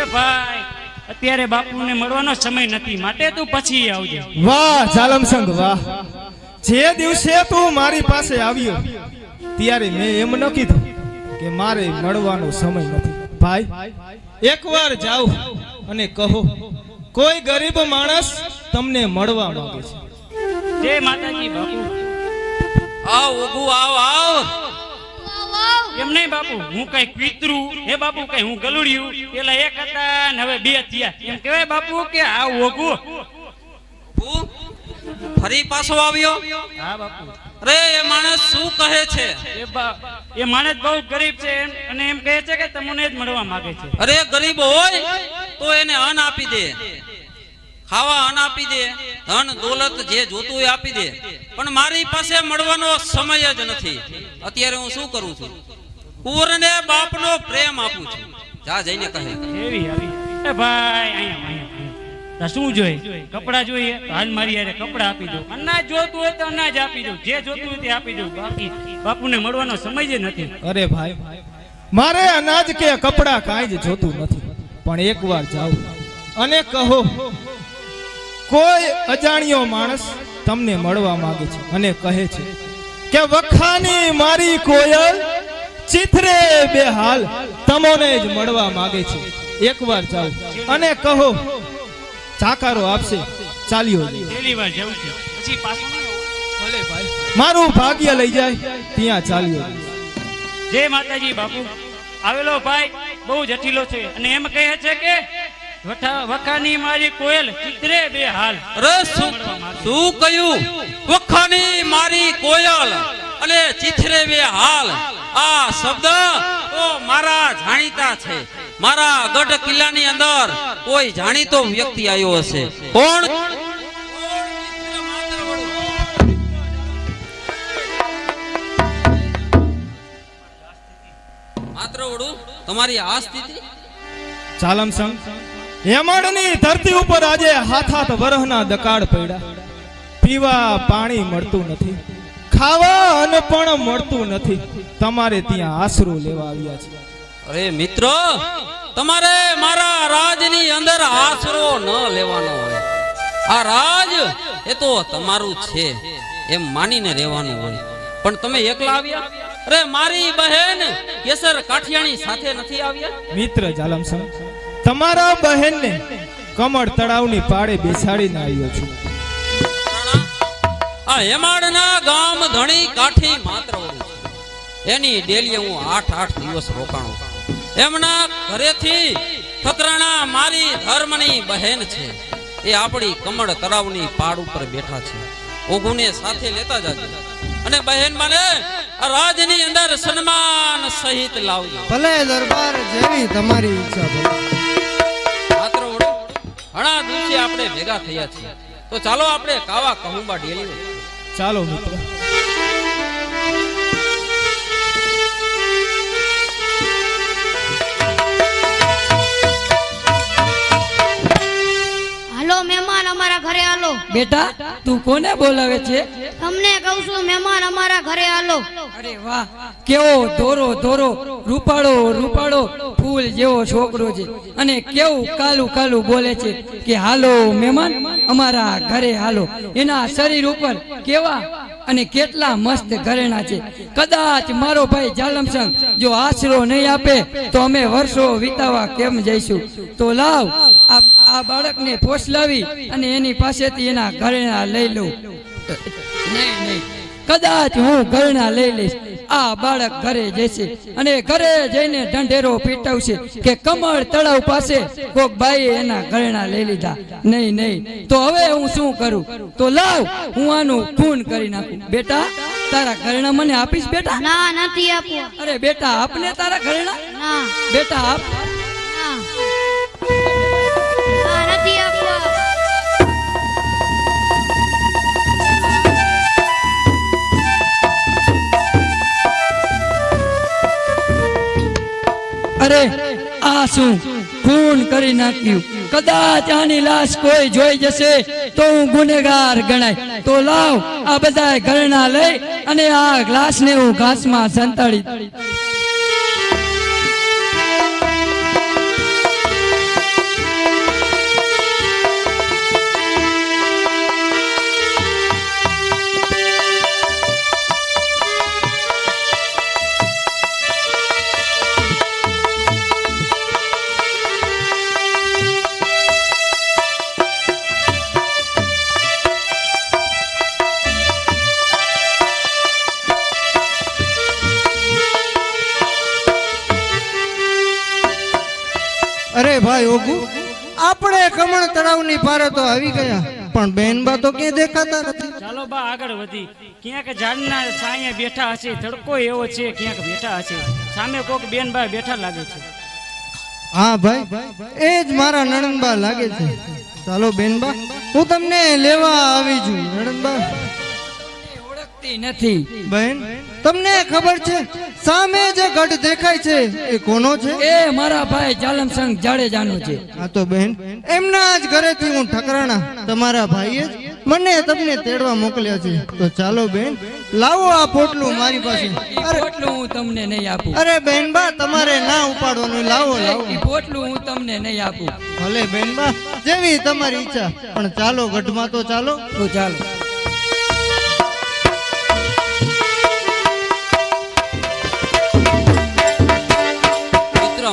એ ભાઈ અત્યારે બાપુને મળવાનો સમય નથી માટે તું પછી આવજે. વાહ જાલમસંગ વાહ. જે દિવસે તું મારી પાસે આવ્યો ત્યારે મેં એમ ન કીધું કે મારે મળવાનો સમય નથી. ભાઈ એકવાર જાઓ અને કહો કોઈ ગરીબ માણસ તમને મળવા માંગે છે. જય માતાજી બાપુ. આવ ઉગુ આવ આવ. એમ નહીં બાપુ હું કઈ કીતરું હે બાપુ કઈ હું ગલુડિયું પેલા એક હતા ને હવે બે થયા એમ કહેવાય બાપુ કે આ ઓગુ. તું ફરી પાછો આવ્યો? હા બાપુ. અરે એ માણસ શું કહે છે? એ માણસ બહુ ગરીબ છે અને એમ કહે છે કે તમને જ મળવા માંગે છે. અરે ગરીબ હોય તો એને અન્ન આપી દે, ખાવા અન્ન આપી દે, ધન દોલત જે જોતું હોય આપી દે, પણ મારી પાસે મળવાનો સમય જ નથી. અત્યારે હું શું કરું છું? કુંવરને બાપનો પ્રેમ આપું છું. જા જઈને કહે. એવી આવી એ ભાઈ અહીંયા શું જોઈએ? કપડા જોઈએ તો હાલ મારી યારે કપડા આપી દો. અનાજ જોતું હોય તો અનાજ આપી દો, જે જોતું હોય તે આપી દો. બાકી બાપુને મળવાનો સમય જ નથી. અરે ભાઈ મારે અનાજ કે કપડા કાંઈ જ જોતું નથી, પણ એકવાર જાઓ અને કહો કોઈ અજાણ્યો માણસ તમને મળવા માંગે છે અને કહે છે કે વખાની મારી કોયલ ચિત્રે બે હાલ તમને જ મળવા માંગે છે. એકવાર જાઓ અને કહો ચાકારો આપશે ચાલ્યો જાય. પહેલી વાર જવું છે પછી પાછું નહીં આવું. ભલે ભાઈ મારું ભાગ્ય લઈ જાય ત્યાં ચાલ્યો જાય. જય માતાજી બાપુ. આવેલો ભાઈ બહુ જટિલો છે અને એમ કહે છે કે વખાની મારી કોયલ ચિત્રે બે હાલ. અરે શું કહ્યું? વખાની મારી કોયલ અને ચિત્રે બે હાલ. આ શબ્દ તો મારા જાણીતા છે. મારા ગઢ કિલ્લાની અંદર કોઈ જાણીતો વ્યક્તિ આવ્યો હશે. કોણ? માત્ર વડું તમારી આ સ્થિતિ? ચાલમસંગ હેમાડની ધરતી ઉપર આજે હાથ હાથ વરહના દકાળ પડ્યા. પીવા પાણી મળતું નથી, ખાવા અન્ન પણ મળતું નથી. તમારે ત્યાં આશરો લેવા આવ્યા છે. અરે મિત્રો, તમારે મારા રાજની અંદર આશરો ન લેવાનો હોય. આ રાજ એ તો તમારું છે એમ માનીને રહેવાનું હોય. પણ તમે એકલા આવ્યા? અરે મારી બહેન કેસર કાઠિયાણી સાથે નથી આવ્યા? મિત્ર જાલમસંગ, તમારા બહેનને કમળ તળાવની પાળે બેસાડીને આવ્યો છું. આ હેમાડના ગામ ધણી કાઠી માત્ર વળી છે. એની ડેલીએ હું 8 દિવસ રોકાણો. એમના ઘરેથી ઠકરાણા મારી ધર્મની બહેન છે. એ આપણી કમળ તળાવની પાડ ઉપર બેઠા છે. ઓગુને સાથે લેતા જાજો અને બહેન મને આ રાજની અંદર સન્માન સહિત લાવજો. ભલે દરબાર, જેવી તમારી ઈચ્છા. ભલે માત્ર વડો ઘણા દિવસે આપણે ભેગા થયા છીએ, તો ચાલો આપણે કાવા કહુંબા ડેલી. ચાલો મિત્ર. હાલો મહેમાન અમારા ઘરે હાલો. બેટા તું કોને બોલાવે છે? તમને કહું છું મહેમાન અમારા ઘરે હાલો. અરે વાહ, કેવો ધોરો ધોરો રૂપાળો રૂપાળો ફૂલ જેવો છોકરો છે અને કેવું કાલું કાલું બોલે છે કે હાલો મહેમાન અમારા ઘરે હાલો. એના શરીર ઉપર કેવા અને કેટલા મસ્ત ઘરેણા છે. કદાચ મારો ભાઈ જાલમસંગ જો આશરો નહીં આપે તો અમે વર્ષો વિતાવા કેમ જઈશું? તો લાવ આ બાળકને ફોસલાવી અને એની પાસેથી એના ઘરેણા લઈ લઉં. નહીં નહીં, કદાચ હું ઘરેણા લઈ લઈશ. આ બાળક ઘરે જશે અને ઘરે જઈને ઢંઢેરો પીટાવશે કે કમળ તળાવ પાસે કોક બાઈએ એના ઘરેણા લઈ લીધા. નહીં નહીં, તો હવે હું શું કરું? તો લાવ હું આનું ખૂન કરી નાખું. બેટા તારા ઘરેણા મને આપીશ? બેટા ના, નથી આપો. અરે બેટા આપને તારા ઘરેણા. ના બેટા આપ. ના, ના, નથી આપો. અરે આ શું ખૂન કરી નાખ્યું? કદાચ આની લાશ કોઈ જોઈ જશે તો હું ગુનેગાર ગણાય. તો લાવ આ બધા ઘરેણા લઈ અને આ લાશને હું ઘાસમાં સંતાડી. અરે ભાઈ ઓગુ, આપણે કમળ તળાવની પારે તો આવી ગયા, પણ બેનબા તો ક્યાંય દેખાતા નથી. ચાલો બા આગળ વધી. ક્યાંક ઝાડના છાંયે બેઠા હશે, તડકો એવો છે, ક્યાંક બેઠા હશે. સામે કોક બેનબા બેઠા લાગે છે. હા ભાઈ, એ જ મારા નણંદબા લાગે છે. ચાલો બેનબા, હું તમને લેવા આવી છું. નણંદબા ઓળખતી નથી. બહેન, તમને ખબર છે સામે જે ગઢ દેખાય છે એ કોનો છે? એ મારા ભાઈ જાલમસંગ જાડેજાનો છે. હા તો બહેન, એમના જ ઘરેથી હું ઠકરાણા તમારા ભાઈએ જ મને તમને તેડવા મોકલ્યા છે. તો ચાલો બેન, લાવો આ પોટલું મારી પાસે. અરે પોટલું હું તમને નહીં આપું. અરે બેનબા, તમારે ના ઉપાડવાનું. લાવો લાવો. એ પોટલું હું તમને નહીં આપું. ભલે બેનબા, જેવી તમારી ઈચ્છા. પણ ચાલો ગઢમાં તો ચાલો. તો ચાલો.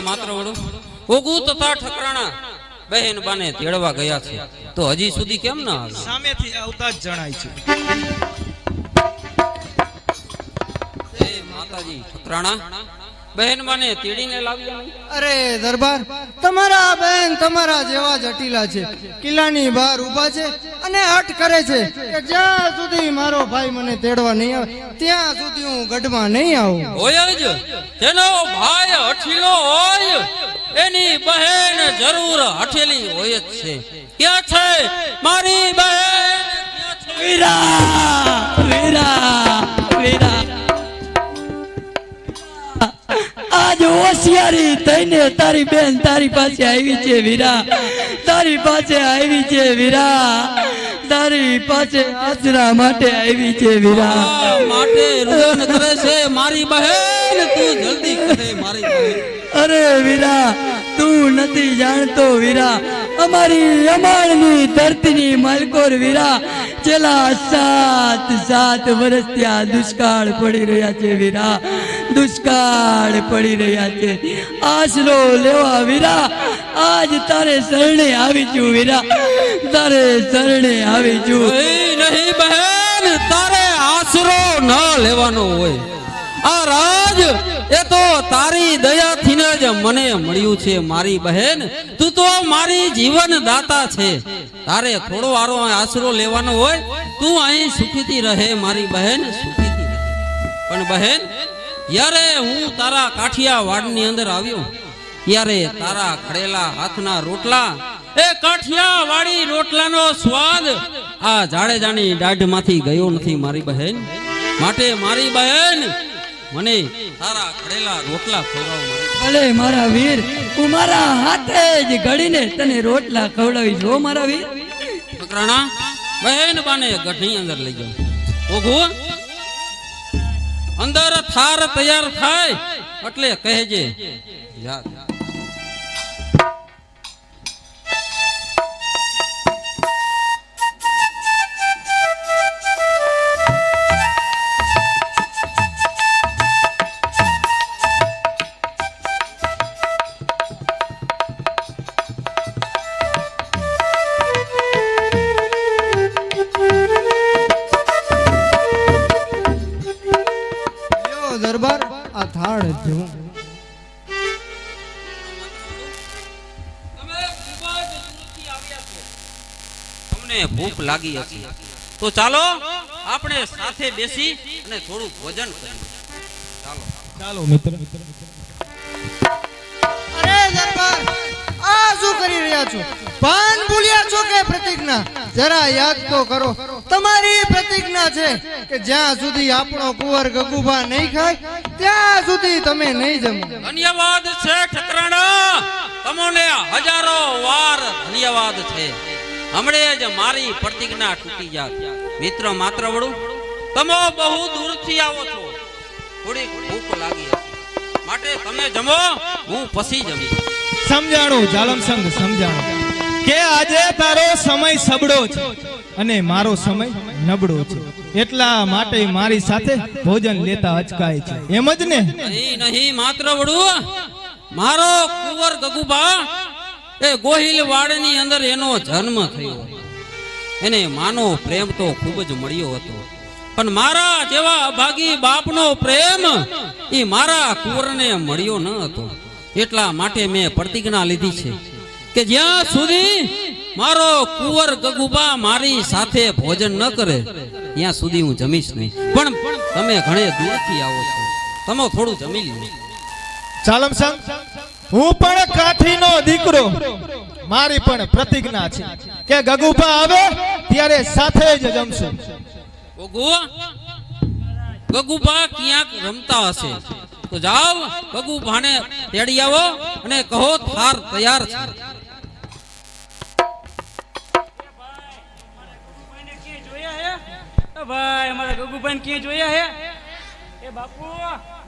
માત્ર વડો ઓગુ તથા ઠકરાણા બહેન બાને તેડવા ગયા છે, તો હજી સુધી કેમ ના આવે? સામેથી આવતા જ જણાય છે. એ માતાજી, ઠકરાણા બહેન બાને તેડીને લાવ્યા નહીં? અરે દરબાર, તમારા બેન તમારા જેવા જટીલા છે. કિલ્લાની બહાર ઊભા છે અને હટ કરે છે કે જ્યાં સુધી મારો ભાઈ મને તેડવા નહીં આવે ત્યાં સુધી હું ગઢમાં નહીં આવું. હોય જ, જેનો ભાઈ હઠીલો હોય એની બહેન જરૂર હઠેલી હોય જ છે. ક્યાં છે મારી બહેન? વીરા વીરા વીરા, આજ હોશિયારી થઈને તારી બેન તારી પાસે આવી છે વીરા. તારી પાસે આવી છે વીરા. તારી પાસે આશરા માટે આવી છે વીરા. માટે રુદન કરે છે મારી બહેન. તું જલ્દી કરે મારી બહેન. અરે વીરા તું નથી જાણતો વીરા અમારી અમાળની ધરતીની માલકોર વીરા છેલ્લા 7 વર્ષ ત્યાં દુષ્કાળ પડી રહ્યા છે વીરા દુષ્કાળ પડી રહ્યા છે આશરો લેવા વીરા આજ તારે શરણે આવી છું વીરા તારે શરણે આવી છું નહીં બહેન તારે આશરો ન લેવાનો હોય આ રાજ એ તો તારી દયાથી જ મને મળ્યું છે મારી બહેન તું તો મારી જીવન દાતા છે તારે થોડો વારો આશરો લેવાનો હોય તું અહીં સુખીથી રહે મારી બહેન સુખીથી રહે પણ બહેન જ્યારે હું તારા કાઠિયાવાડની અંદર આવ્યો ત્યારે તારા ખડેલા હાથના રોટલા એ કાઠિયાવાડી રોટલાનો સ્વાદ આ જાડેજાની દાઢમાંથી ગયો નથી મારી બહેન માટે મારી બહેન મને તારા ખડેલા રોટલા ખવડાવો ભલે મારા વીર હું મારા હાથે જ ઘડીને તને રોટલા ખવડાવીશ હો મારા વીર મકરાણા બહેન બાને ગઢની અંદર લઈ જાઓ ઓઘો અંદર થાર તૈયાર થાય એટલે કહેજે જા દરબાર આ થાળ જેવું તમને ભૂખ લાગી હશે તો ચાલો આપણે સાથે બેસી અને થોડું ભોજન કરીએ ચાલો ચાલો મિત્ર અરે દરબાર આ શું કરી રહ્યા છો ભાન ભૂલ્યા છો કે પ્રતિજ્ઞા જરા યાદ તો કરો તમારી પ્રતિજ્ઞા છે કે જ્યાં સુધી આપણો કુંવર ગગુભા નહીં ખાય ત્યાં સુધી તમે નહીં જમો ધન્યવાદ છે ઠકરાણા તમને હજારો વાર ધન્યવાદ છે હમણે જ મારી પ્રતિજ્ઞા તૂટી જાત મિત્ર માત્ર વડું તમે બહુ દૂરથી આવો છો થોડી ભૂખ લાગી હશે માટે તમે જમો હું પછી જમીશ સમજાણું જાલમ સંઘ સમજાણું કે આજે તારો સમય સબળો છે અને મારો સમય નબળો છે એટલા માટે મારી સાથે ભોજન લેતા અચકાય છે એમ જ ને નહીં માત્ર વડું મારો કુંવર ગગુબા એ ગોહિલવાડની અંદર એનો જન્મ થયો એને માનો પ્રેમ તો ખૂબ જ મળ્યો હતો પણ મારા જેવા અભાગી બાપનો પ્રેમ એ મારા કુંવરને મળ્યો ન હતો એટલા માટે મેં પ્રતિજ્ઞા લીધી છે કે જ્યાં સુધી મારો કુંવર ગગુબા મારી સાથે ભોજન ન કરે ત્યાં સુધી હું જમીશ નહીં પણ તમે ઘણે દૂરથી આવો છો તમે થોડું જમી લો ચાલમ સંગ હું પણ કાઠીનો દીકરો મારી પણ પ્રતિજ્ઞા છે કે ગગુભા આવે ત્યારે સાથે જ જમશું ગગુભા ક્યાંક રમતા હશે તો જાઓ ગગુભાને તેડી આવો અને કહો થાર તૈયાર છે ભાઈ અમારા ગગુભાઈ ક્યાં જોયા હે એ બાપુ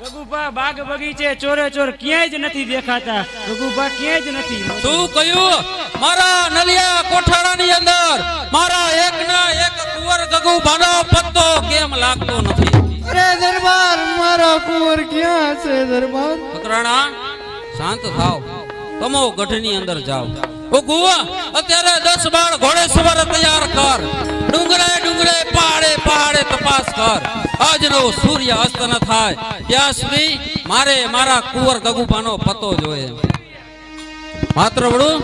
ગગુભા બાગ બગીચે ચોરે ચોર ક્યાંય જ નથી દેખાતા ગગુભા ક્યાંય જ નથી શું કહ્યું મારા નલિયા કોઠારાની અંદર મારા એકના એક કુંવર ગગુભાનો પત્તો કેમ લાગતો નથી અરે દરબાર મારા કુંવર ક્યાં છે દરબાર ફકરાણા શાંત થાવ તમો ગઢની અંદર જાઓ ઓ ગુવા અત્યારે 10-12 ઘોડેસવાર તૈયાર કર ડુંગરે ડુંગરે પહાડે પહાડે તપાસ કર આજનો સૂર્ય અસ્ત ન થાય ત્યાં સુધી મારે મારા કુંવર ગગુભાનો પતો જોઈએ માત્ર વડું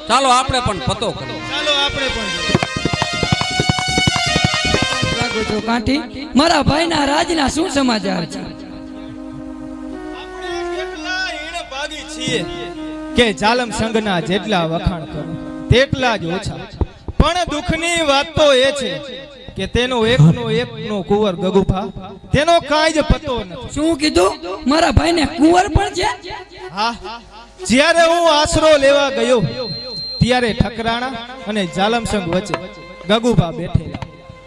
ચાલો આપણે પણ પતો કરીએ ચાલો આપણે પણ લાગો છો કાંઠી મારા ભાઈના રાજના શું સમાચાર છે આપણે કેટલા ઈણ ભાગી છીએ કે જાલમ સંઘના જેટલા વખાણ કરો તેટલા જ ઓછા પણ દુઃખની વાત તો એ છે કે તેનો એકનો કુંવર ગગુભા તેનો કાંઈ જ પતો નથી શું કીધું મારા ભાઈને કુંવર પણ છે હા જ્યારે હું આશરો લેવા ગયો ત્યારે ઠકરાણા અને જાલમ સંઘ વચ્ચે ગગુભા બેઠેલા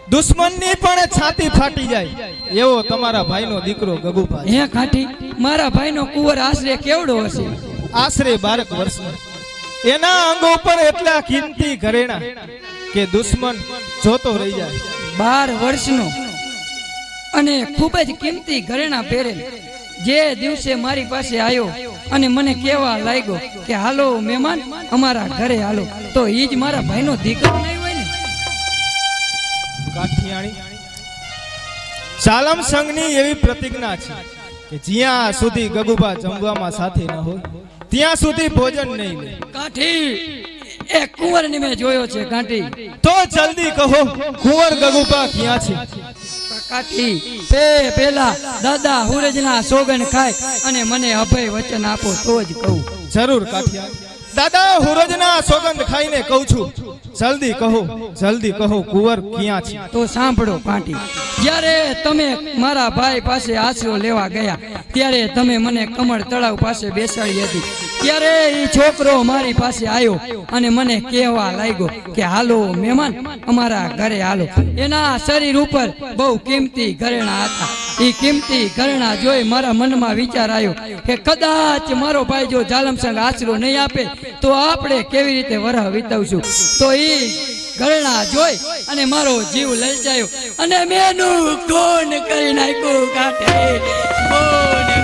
દુશ્મનની પણ છાતી ફાટી જાય એવો તમારા ભાઈનો દીકરો ગગુભા હે કાંઠી મારા ભાઈનો કુંવર આશરે કેવડો હશે આશરે 12 વર્ષનો. એના અંગો પર એટલા કિંમતી ઘરેણા કે દુશ્મન જોતો રહી જાય. 12 વર્ષનો અને ખૂબ જ કિંમતી ઘરેણા પહેરેલ જે દિવસે મારી પાસે આવ્યો અને મને કહેવા લાગ્યો કે હાલો મહેમાન અમારા ઘરે હાલો, તો ઈ જ મારા ભાઈનો દીકરો નહીં હોય ને. કાઠિયાણી ચાલમ સંઘની એવી પ્રતિજ્ઞા છે કે જ્યાં સુધી ગગુબા જમવામાં સાથે ન હોય ત્યાં સુધી ભોજન નહીં લે. કાઠી એ કુંવરને મેં જોયો છે કાઠી. તો જલ્દી કહો કુંવર ગગુબા ક્યાં છે? કાઠી પેલા દાદા હુરજના સોગન ખાય અને મને અભય વચન આપો તો જ કહું. જરૂર કાઠિયાણી, દાદા હુરજના સોગંદ ખાઈને કહું છું. જલ્દી કહો કુંવર ક્યાં છે? તો સાંભળો કાઠી, જ્યારે તમે મારા ભાઈ પાસે આશરો લેવા ગયા ત્યારે તમે મને કમળ તળાવ પાસે બેસાડી હતી. ત્યારે એ છોકરો મારી પાસે આવ્યો અને મને કહેવા લાગ્યો કે હાલો મહેમાન અમારા ઘરે હાલો. એના શરીર ઉપર બહુ કિંમતી ઘરેણા હતા. એ કિંમતી ઘરેણા જોઈ મારા મનમાં વિચાર આવ્યો કે કદાચ મારો ભાઈ જો જાલમસંગ આશરો નહીં આપે તો આપણે કેવી રીતે વરહ વિતાવશું. તો એ ઘરેણા જોઈ અને મારો જીવ લલચાયો અને મેનું કોણ કરી નાખ્યું કાઠી.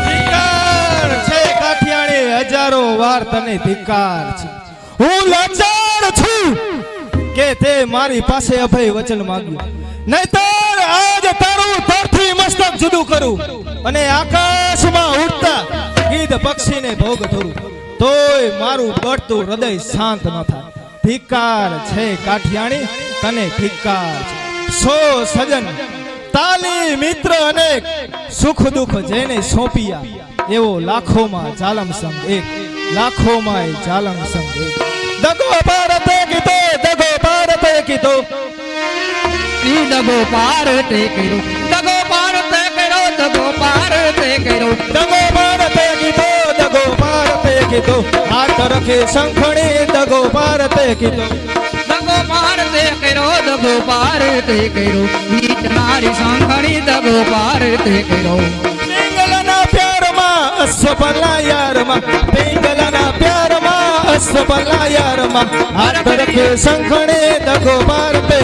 ધિક્કાર છે કાઠિયાણી, હજારો વાર તને ધિક્કાર છે. હું લાચાર છું કે તે મારી પાસે અભય વચન માંગ્યું, નહીતર આજ તારું ધરતી મસ્તક જુદું કરું અને આકાશમાં ઉડતા ગીધ પક્ષીને ભોગ ધરું, તોય મારું બળતું હૃદય શાંત ન થાય. ધિક્કાર છે કાઠિયાણી, તને ધિક્કાર છે. સો સજન તાલી મિત્ર અનેક સુખ દુઃખ જેને સોંપિયા એવો લાખોમાં જાલમ સંગ એક, લાખોમાં જાલમ સંગ એક. દગો ભારતે કીધો, દગો ભારતે કીધો, ઈ દગો ભારતે કર્યો, દગો ભારતે કર્યો, દગો ભારતે કર્યો, દગો ભારતે કીધો, દગો ભારતે કીધો, હાથ રખે શંખણી દગો ભારતે કીધો. દગો ભારતે કર્યો, દગો ભારતે કર્યો, નીચ નારી સાંભળી દગો ભારતે કર્યો. પિંગલના પ્યારમાં અસફલા યારમાં, પિંગલના પ્યારમાં અસફલા યારમાં, હાથ રખે શંખણી દગો ભારતે.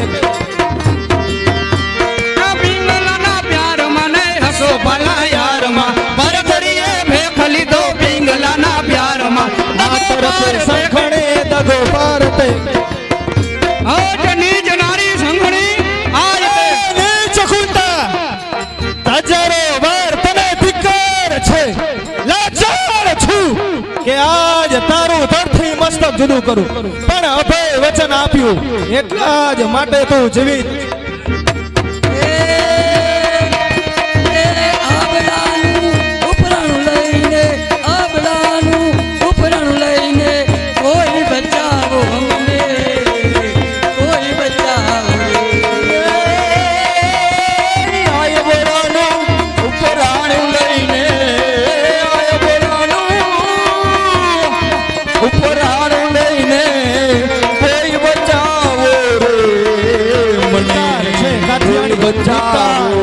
પિંગલાના પ્યાર મને હસો ભલા યારમાં, ભરભરીએ ભેખ લીધો પિંગલાના પ્યારમાં, હાથ રખે શંખણી દગો ભારતે. આજ નીચ નારી સંઘણી આજ નીચ ખુંટા હજારો વાર તને ધિક્કાર છે. લાચાર છું કે આજ તારું ધરતી મસ્તક જુદું કરું, પણ અભય વચન આપ્યું એટલા જ માટે તું જીવિત. ઉપરાણું લઈને, આબલાનું ઉપરાણું લઈને કોઈ બચાવો અમને, કોઈ બચાવો. આય બોલાનું ઉપરાણું લઈને, આય બોલાનું ઉપરાણું લઈને કોઈ બચાવો રે મને, છે કાઠિયાણી બચાવો.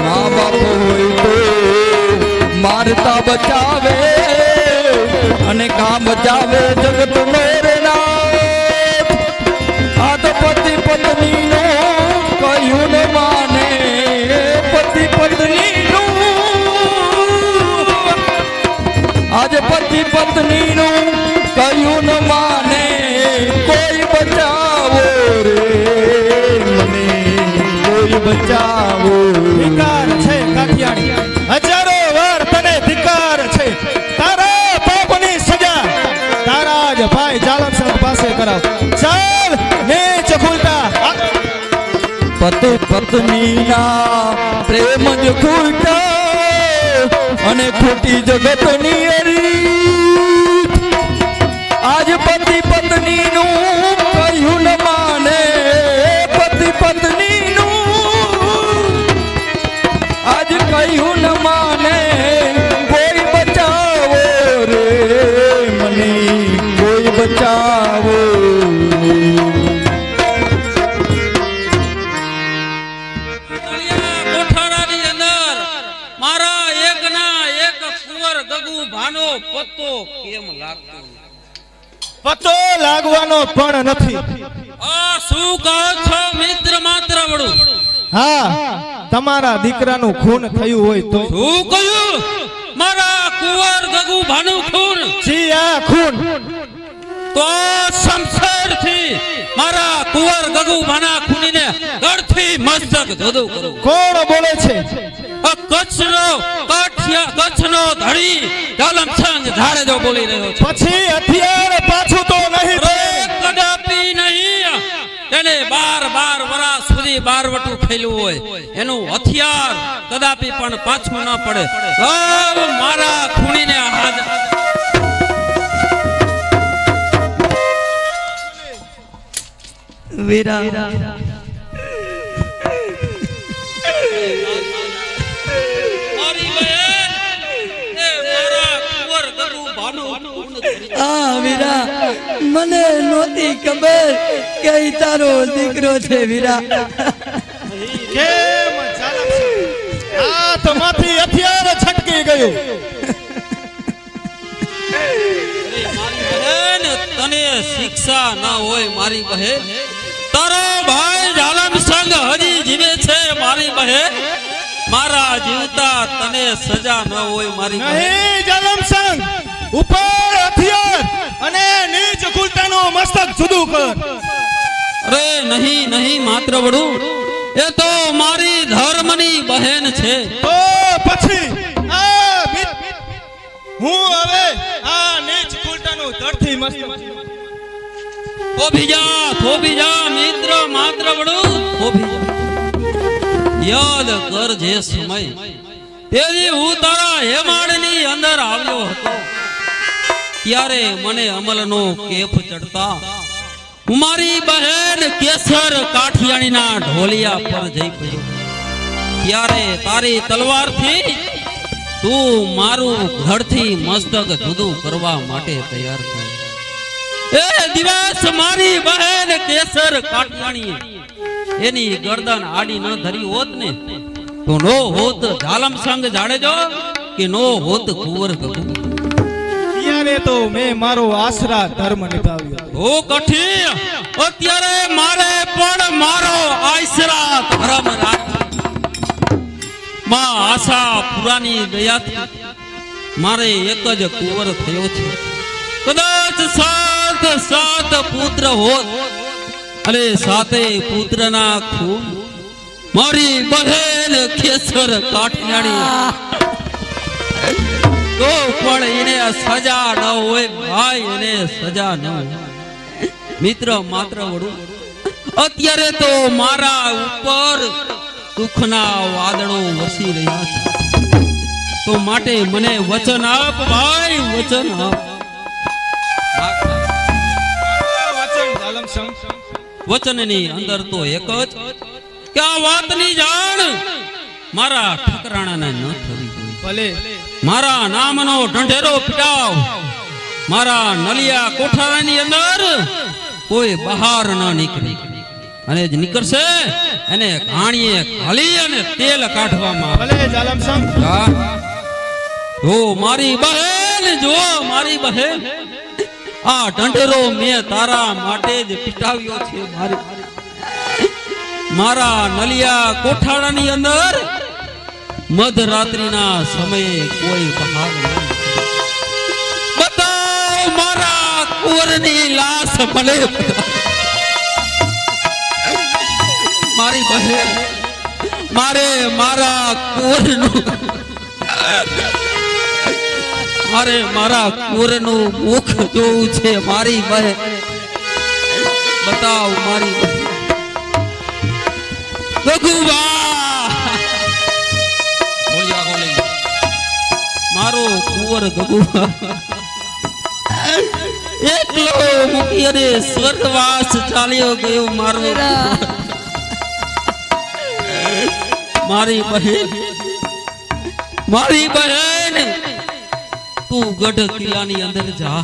મા બાપ હોય તો મારતા બચાવે અને કામ બચાવે જગત નો રે નાથ. આ તો પતિ પત્ની નું કહ્યું ન માને, પતિ પત્ની નું આજે પતિ પત્ની નું કહ્યું ન માને, કોઈ બચાવો રે મને, કોઈ બચાવો. ધિક્કાર છે કાઠિયાણી, હજારો વાર તને ધિક્કાર છે. તારા પાપની સજા તારા જ ભાઈ જાલમ સંઘ પાસે કરાવ. ચાલ નીચ ખુલતા પતિ પત્નીના પ્રેમ જ ખૂટા અને ખોટી જગતની રીત. આજ પતિ પત્નીનું કહ્યું ન માને, પતિ પત્નીનું આજ કહ્યું ન માને, કોઈ બચાવો રે મને, કોઈ બચાવો. કોઠારાની અંદર મારા એકના એક કુંવર ગગુ આનો પત્તો કેમ લાગતો નથી? પતો લાગવાનો પણ નથી. આ શું કહો છો મિત્ર માત્ર વડું? હા, તમારા દીકરાનું ખૂન થયું હોય તો. શું કહ્યું? મારા કુંવર ગગુ ભાનું ખૂન? જી હા, ખૂન. તો શમશેર થી મારા કુંવર ગગુ ભાના ખૂનીને ગળથી મસ્તક જુદું કરું. કોણ બોલે છે? કચ્છનો ધડી જાલમસંગ જાડેજો બોલી રહ્યો છે. પછી હથિયાર પાછું તો નહીં અરે કદાપી નહીં. એને 12 વર્ષ સુધી બારવટું ખેલ્યું હોય એનું હથિયાર કદાપી પણ પાછું ન પડે. મારા ખૂનીને હાથ વીરા મારી બહેન એ મારા કુંવર ગગુ ભાનું ખૂન કરી. આ વીરા મને નહોતી ખબર કે ઈ તારો દીકરો છે વીરા. કેમ જાલમસિંહ? હાથમાંથી હથિયાર છટકી ગયું. મારી બહેન તને શિક્ષા ન હોય મારી બહેન. તારો ભાઈ જાલમસંગ હજી જીવે છે મારી બહેન. મારા જીવતા તને સજા ન હોય મારી બહેન. નહીં જાલમસંગ, ઉપર હથિયાર અને નીચ કુલતાનું મસ્તક જુદું કર. અરે નહીં માત્ર વડું, એ તો મારી ધર્મની બહેન છે. તો પછી હું હવે આ નીચ કુલતાનું ધરતી મસ્તક થોભી જા મિત્ર માત્ર વડું, થોભી જા. યાદ કર જે સમય તેદી હું તારા હેમાળની અંદર આવ્યો હતો ત્યારે મને અમલનો કેફ ચડતા હું મારી બહેન કેસર કાઠિયાણીના ઢોલિયા પર જઈ પડ્યો. ત્યારે તારી તલવારથી તું મારું ઘરથી મસ્તક જુદું કરવા માટે તૈયાર થઈ. એ દિવસ મારી બહેન કેસર કાઠિયાણીએ એની ગરદન આડી ન ધરી હોત ને તો નો હોત જાલમસંગ જાડેજો કે નો હોત કુંવર ગગુ. ત્યારે તો મેં મારો આશરા ધર્મ નિભાવ્યો. ઓ કઠી, અત્યારે મારે પણ મારો આશરા ધર્મ રાખ. માં આશા પુરાની દયાથી મારે એક જ કુંવર થયો છે. કદાચ સાત પુત્ર હોત અને સાતે પુત્રના ખૂન મારી બહેન કેસર કાઠિયાણી તો પણ એને સજા ન હોય ભાઈ, એને સજા ન હોય. મિત્ર માત્ર વડું, અત્યારે તો મારા ઉપર દુઃખના વાદળો વસી રહ્યા છે. તો માટે મને વચન આપ ભાઈ, વચન આપ. વચનની અંદર તો એક જ કે આ વાતની જાણ મારા ઠકરાણાને ન થવી જોઈએ. ભલે મારા નામનો ઢંઢેરો પીટાવ મારા નલિયા કોઠારાની અંદર કોઈ બહાર ન નીકળે, અને જ નીકળશે એને ઘાણીએ ખાલી અને તેલ કાઢવામાં આવે. ભલે જાલમસંગ. જો મારી બહેન આ ઢંઢેરો મેં તારા માટે જ પીટાવ્યો છે. મારા નલિયા કોઠાડાની અંદર મધરાત્રિના સમયે કોઈ બહાર ન બતાવ મારા કુંવરની લાશ ભલે મારી બહેન મારે મારા કુંવરનું મુખ જોવું છે. મારી બહેન બતાવ મારી મારો કુંવર ગગુબા એકલો મૂકી અને સ્વર્ગવાસ ચાલ્યો ગયો. મારી બહેન તું ગઢ કિલ્લાની અંદર જા.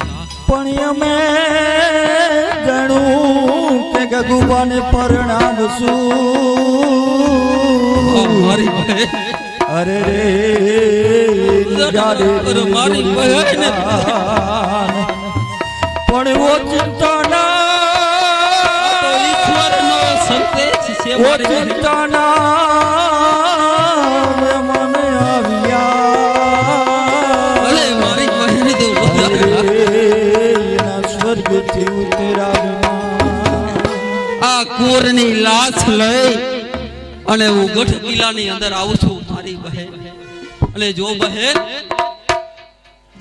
પણ અમે જાણું કે ગગુબાને પરણાવશું. મારી બહેન અરે રે જાડે મારી બહેન પણ ઓ ચિંતા ના ઈશ્વરનો સંદેશ છે ઓ મારી બહેન. ચિંતા ના મને આવ્યા અરે મારી બહેન તો એના સ્વર્ગથી ઉતર્યા આ કુંવરની લાશ લઈ અને હું ગઢ કિલ્લાની અંદર આવું છું મારી બહેન. અને જો બહેન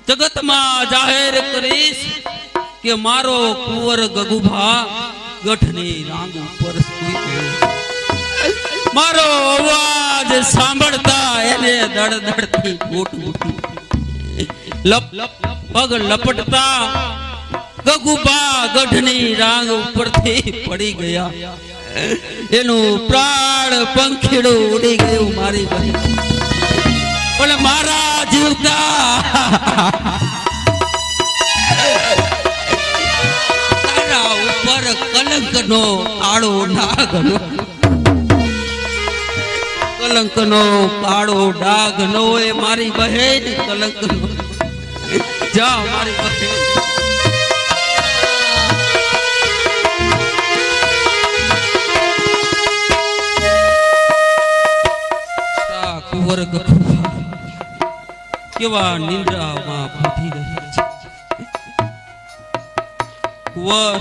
જગતમાં જાહેર કરીશ કે મારો કુંવર ગગુભા ગઢની રાંગ ઉપર સૂઈ ગયો. મારો અવાજ સાંભળતા એને દડદડથી ગોટ ઉઠી. પગ લપટતા ગગુભા ગઢની રાંગ ઉપરથી પડી ગયા. એનું પ્રાણ પંખીડું ઉડી ગયું મારી બહેન. પણ મારા જીવતા તારા ઉપર કલંકનો કાળો ડાઘનો કલંકનો કાળો ડાઘ ન હોય મારી બહેન. કલંકનો જા મારી બહેન. કુંવર ગગુભા કેવા નિંદ્રામાં ભૂતી રહી છે. કુંવર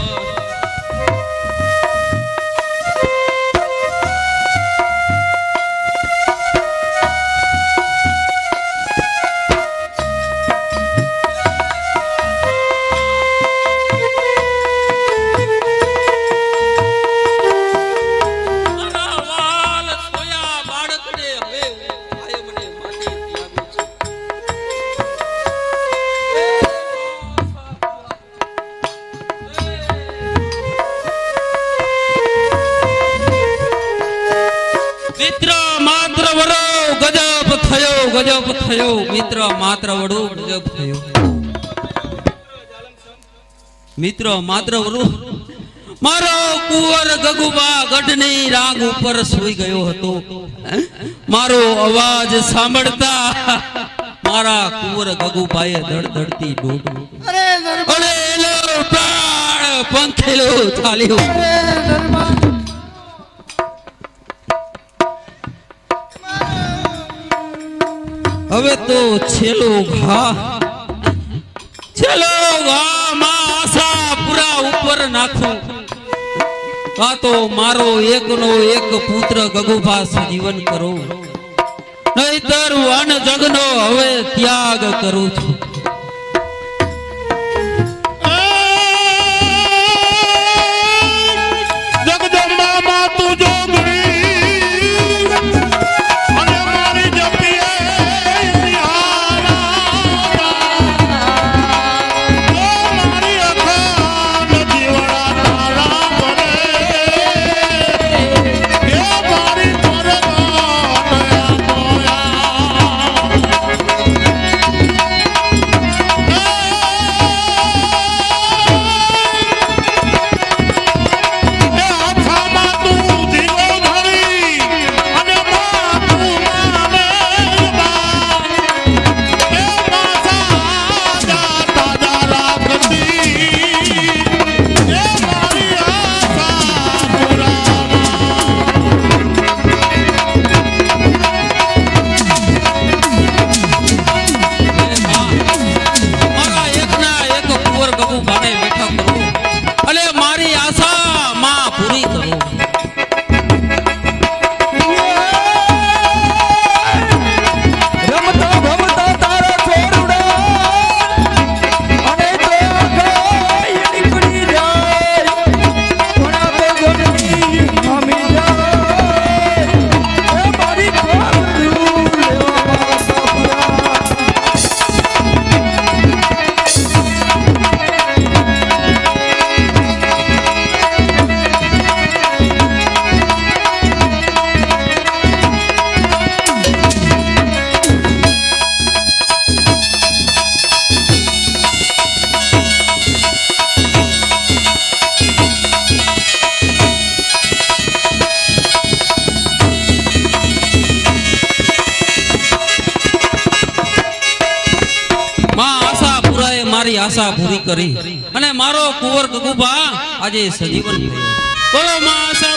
મિત્ર માત્ર વડો ગજબ થયો. મિત્ર માત્ર વડો ગજબ થયો. મિત્ર માત્ર વડો મારો કુંવર ગગુભા ગઢની રાંગ ઉપર સૂઈ ગયો હતો. મારો અવાજ સાંભળતા મારા કુંવર ગગુભાઈએ દડદડતી ડોડ અરે દરબાર અને એનો પ્રાણ પંખેલો ચાલ્યો. હવે તો છેલ્લો ઘા માં આશા પૂરા ઉપર નાખું. આ તો મારો એકનો એક પુત્ર ગગુભા સજીવન કરો, નહીતર વન જગનો હવે ત્યાગ કરું છું. જગદંબા માં તું જોગણી અને મારી જપીએ મારી અખાન જીવડા તારા પડે એ મારી પરગા મારી આશા પૂરી કરી અને મારો કુંવર ગગુભા આજે સજીવન થયો. બોલો માં આશા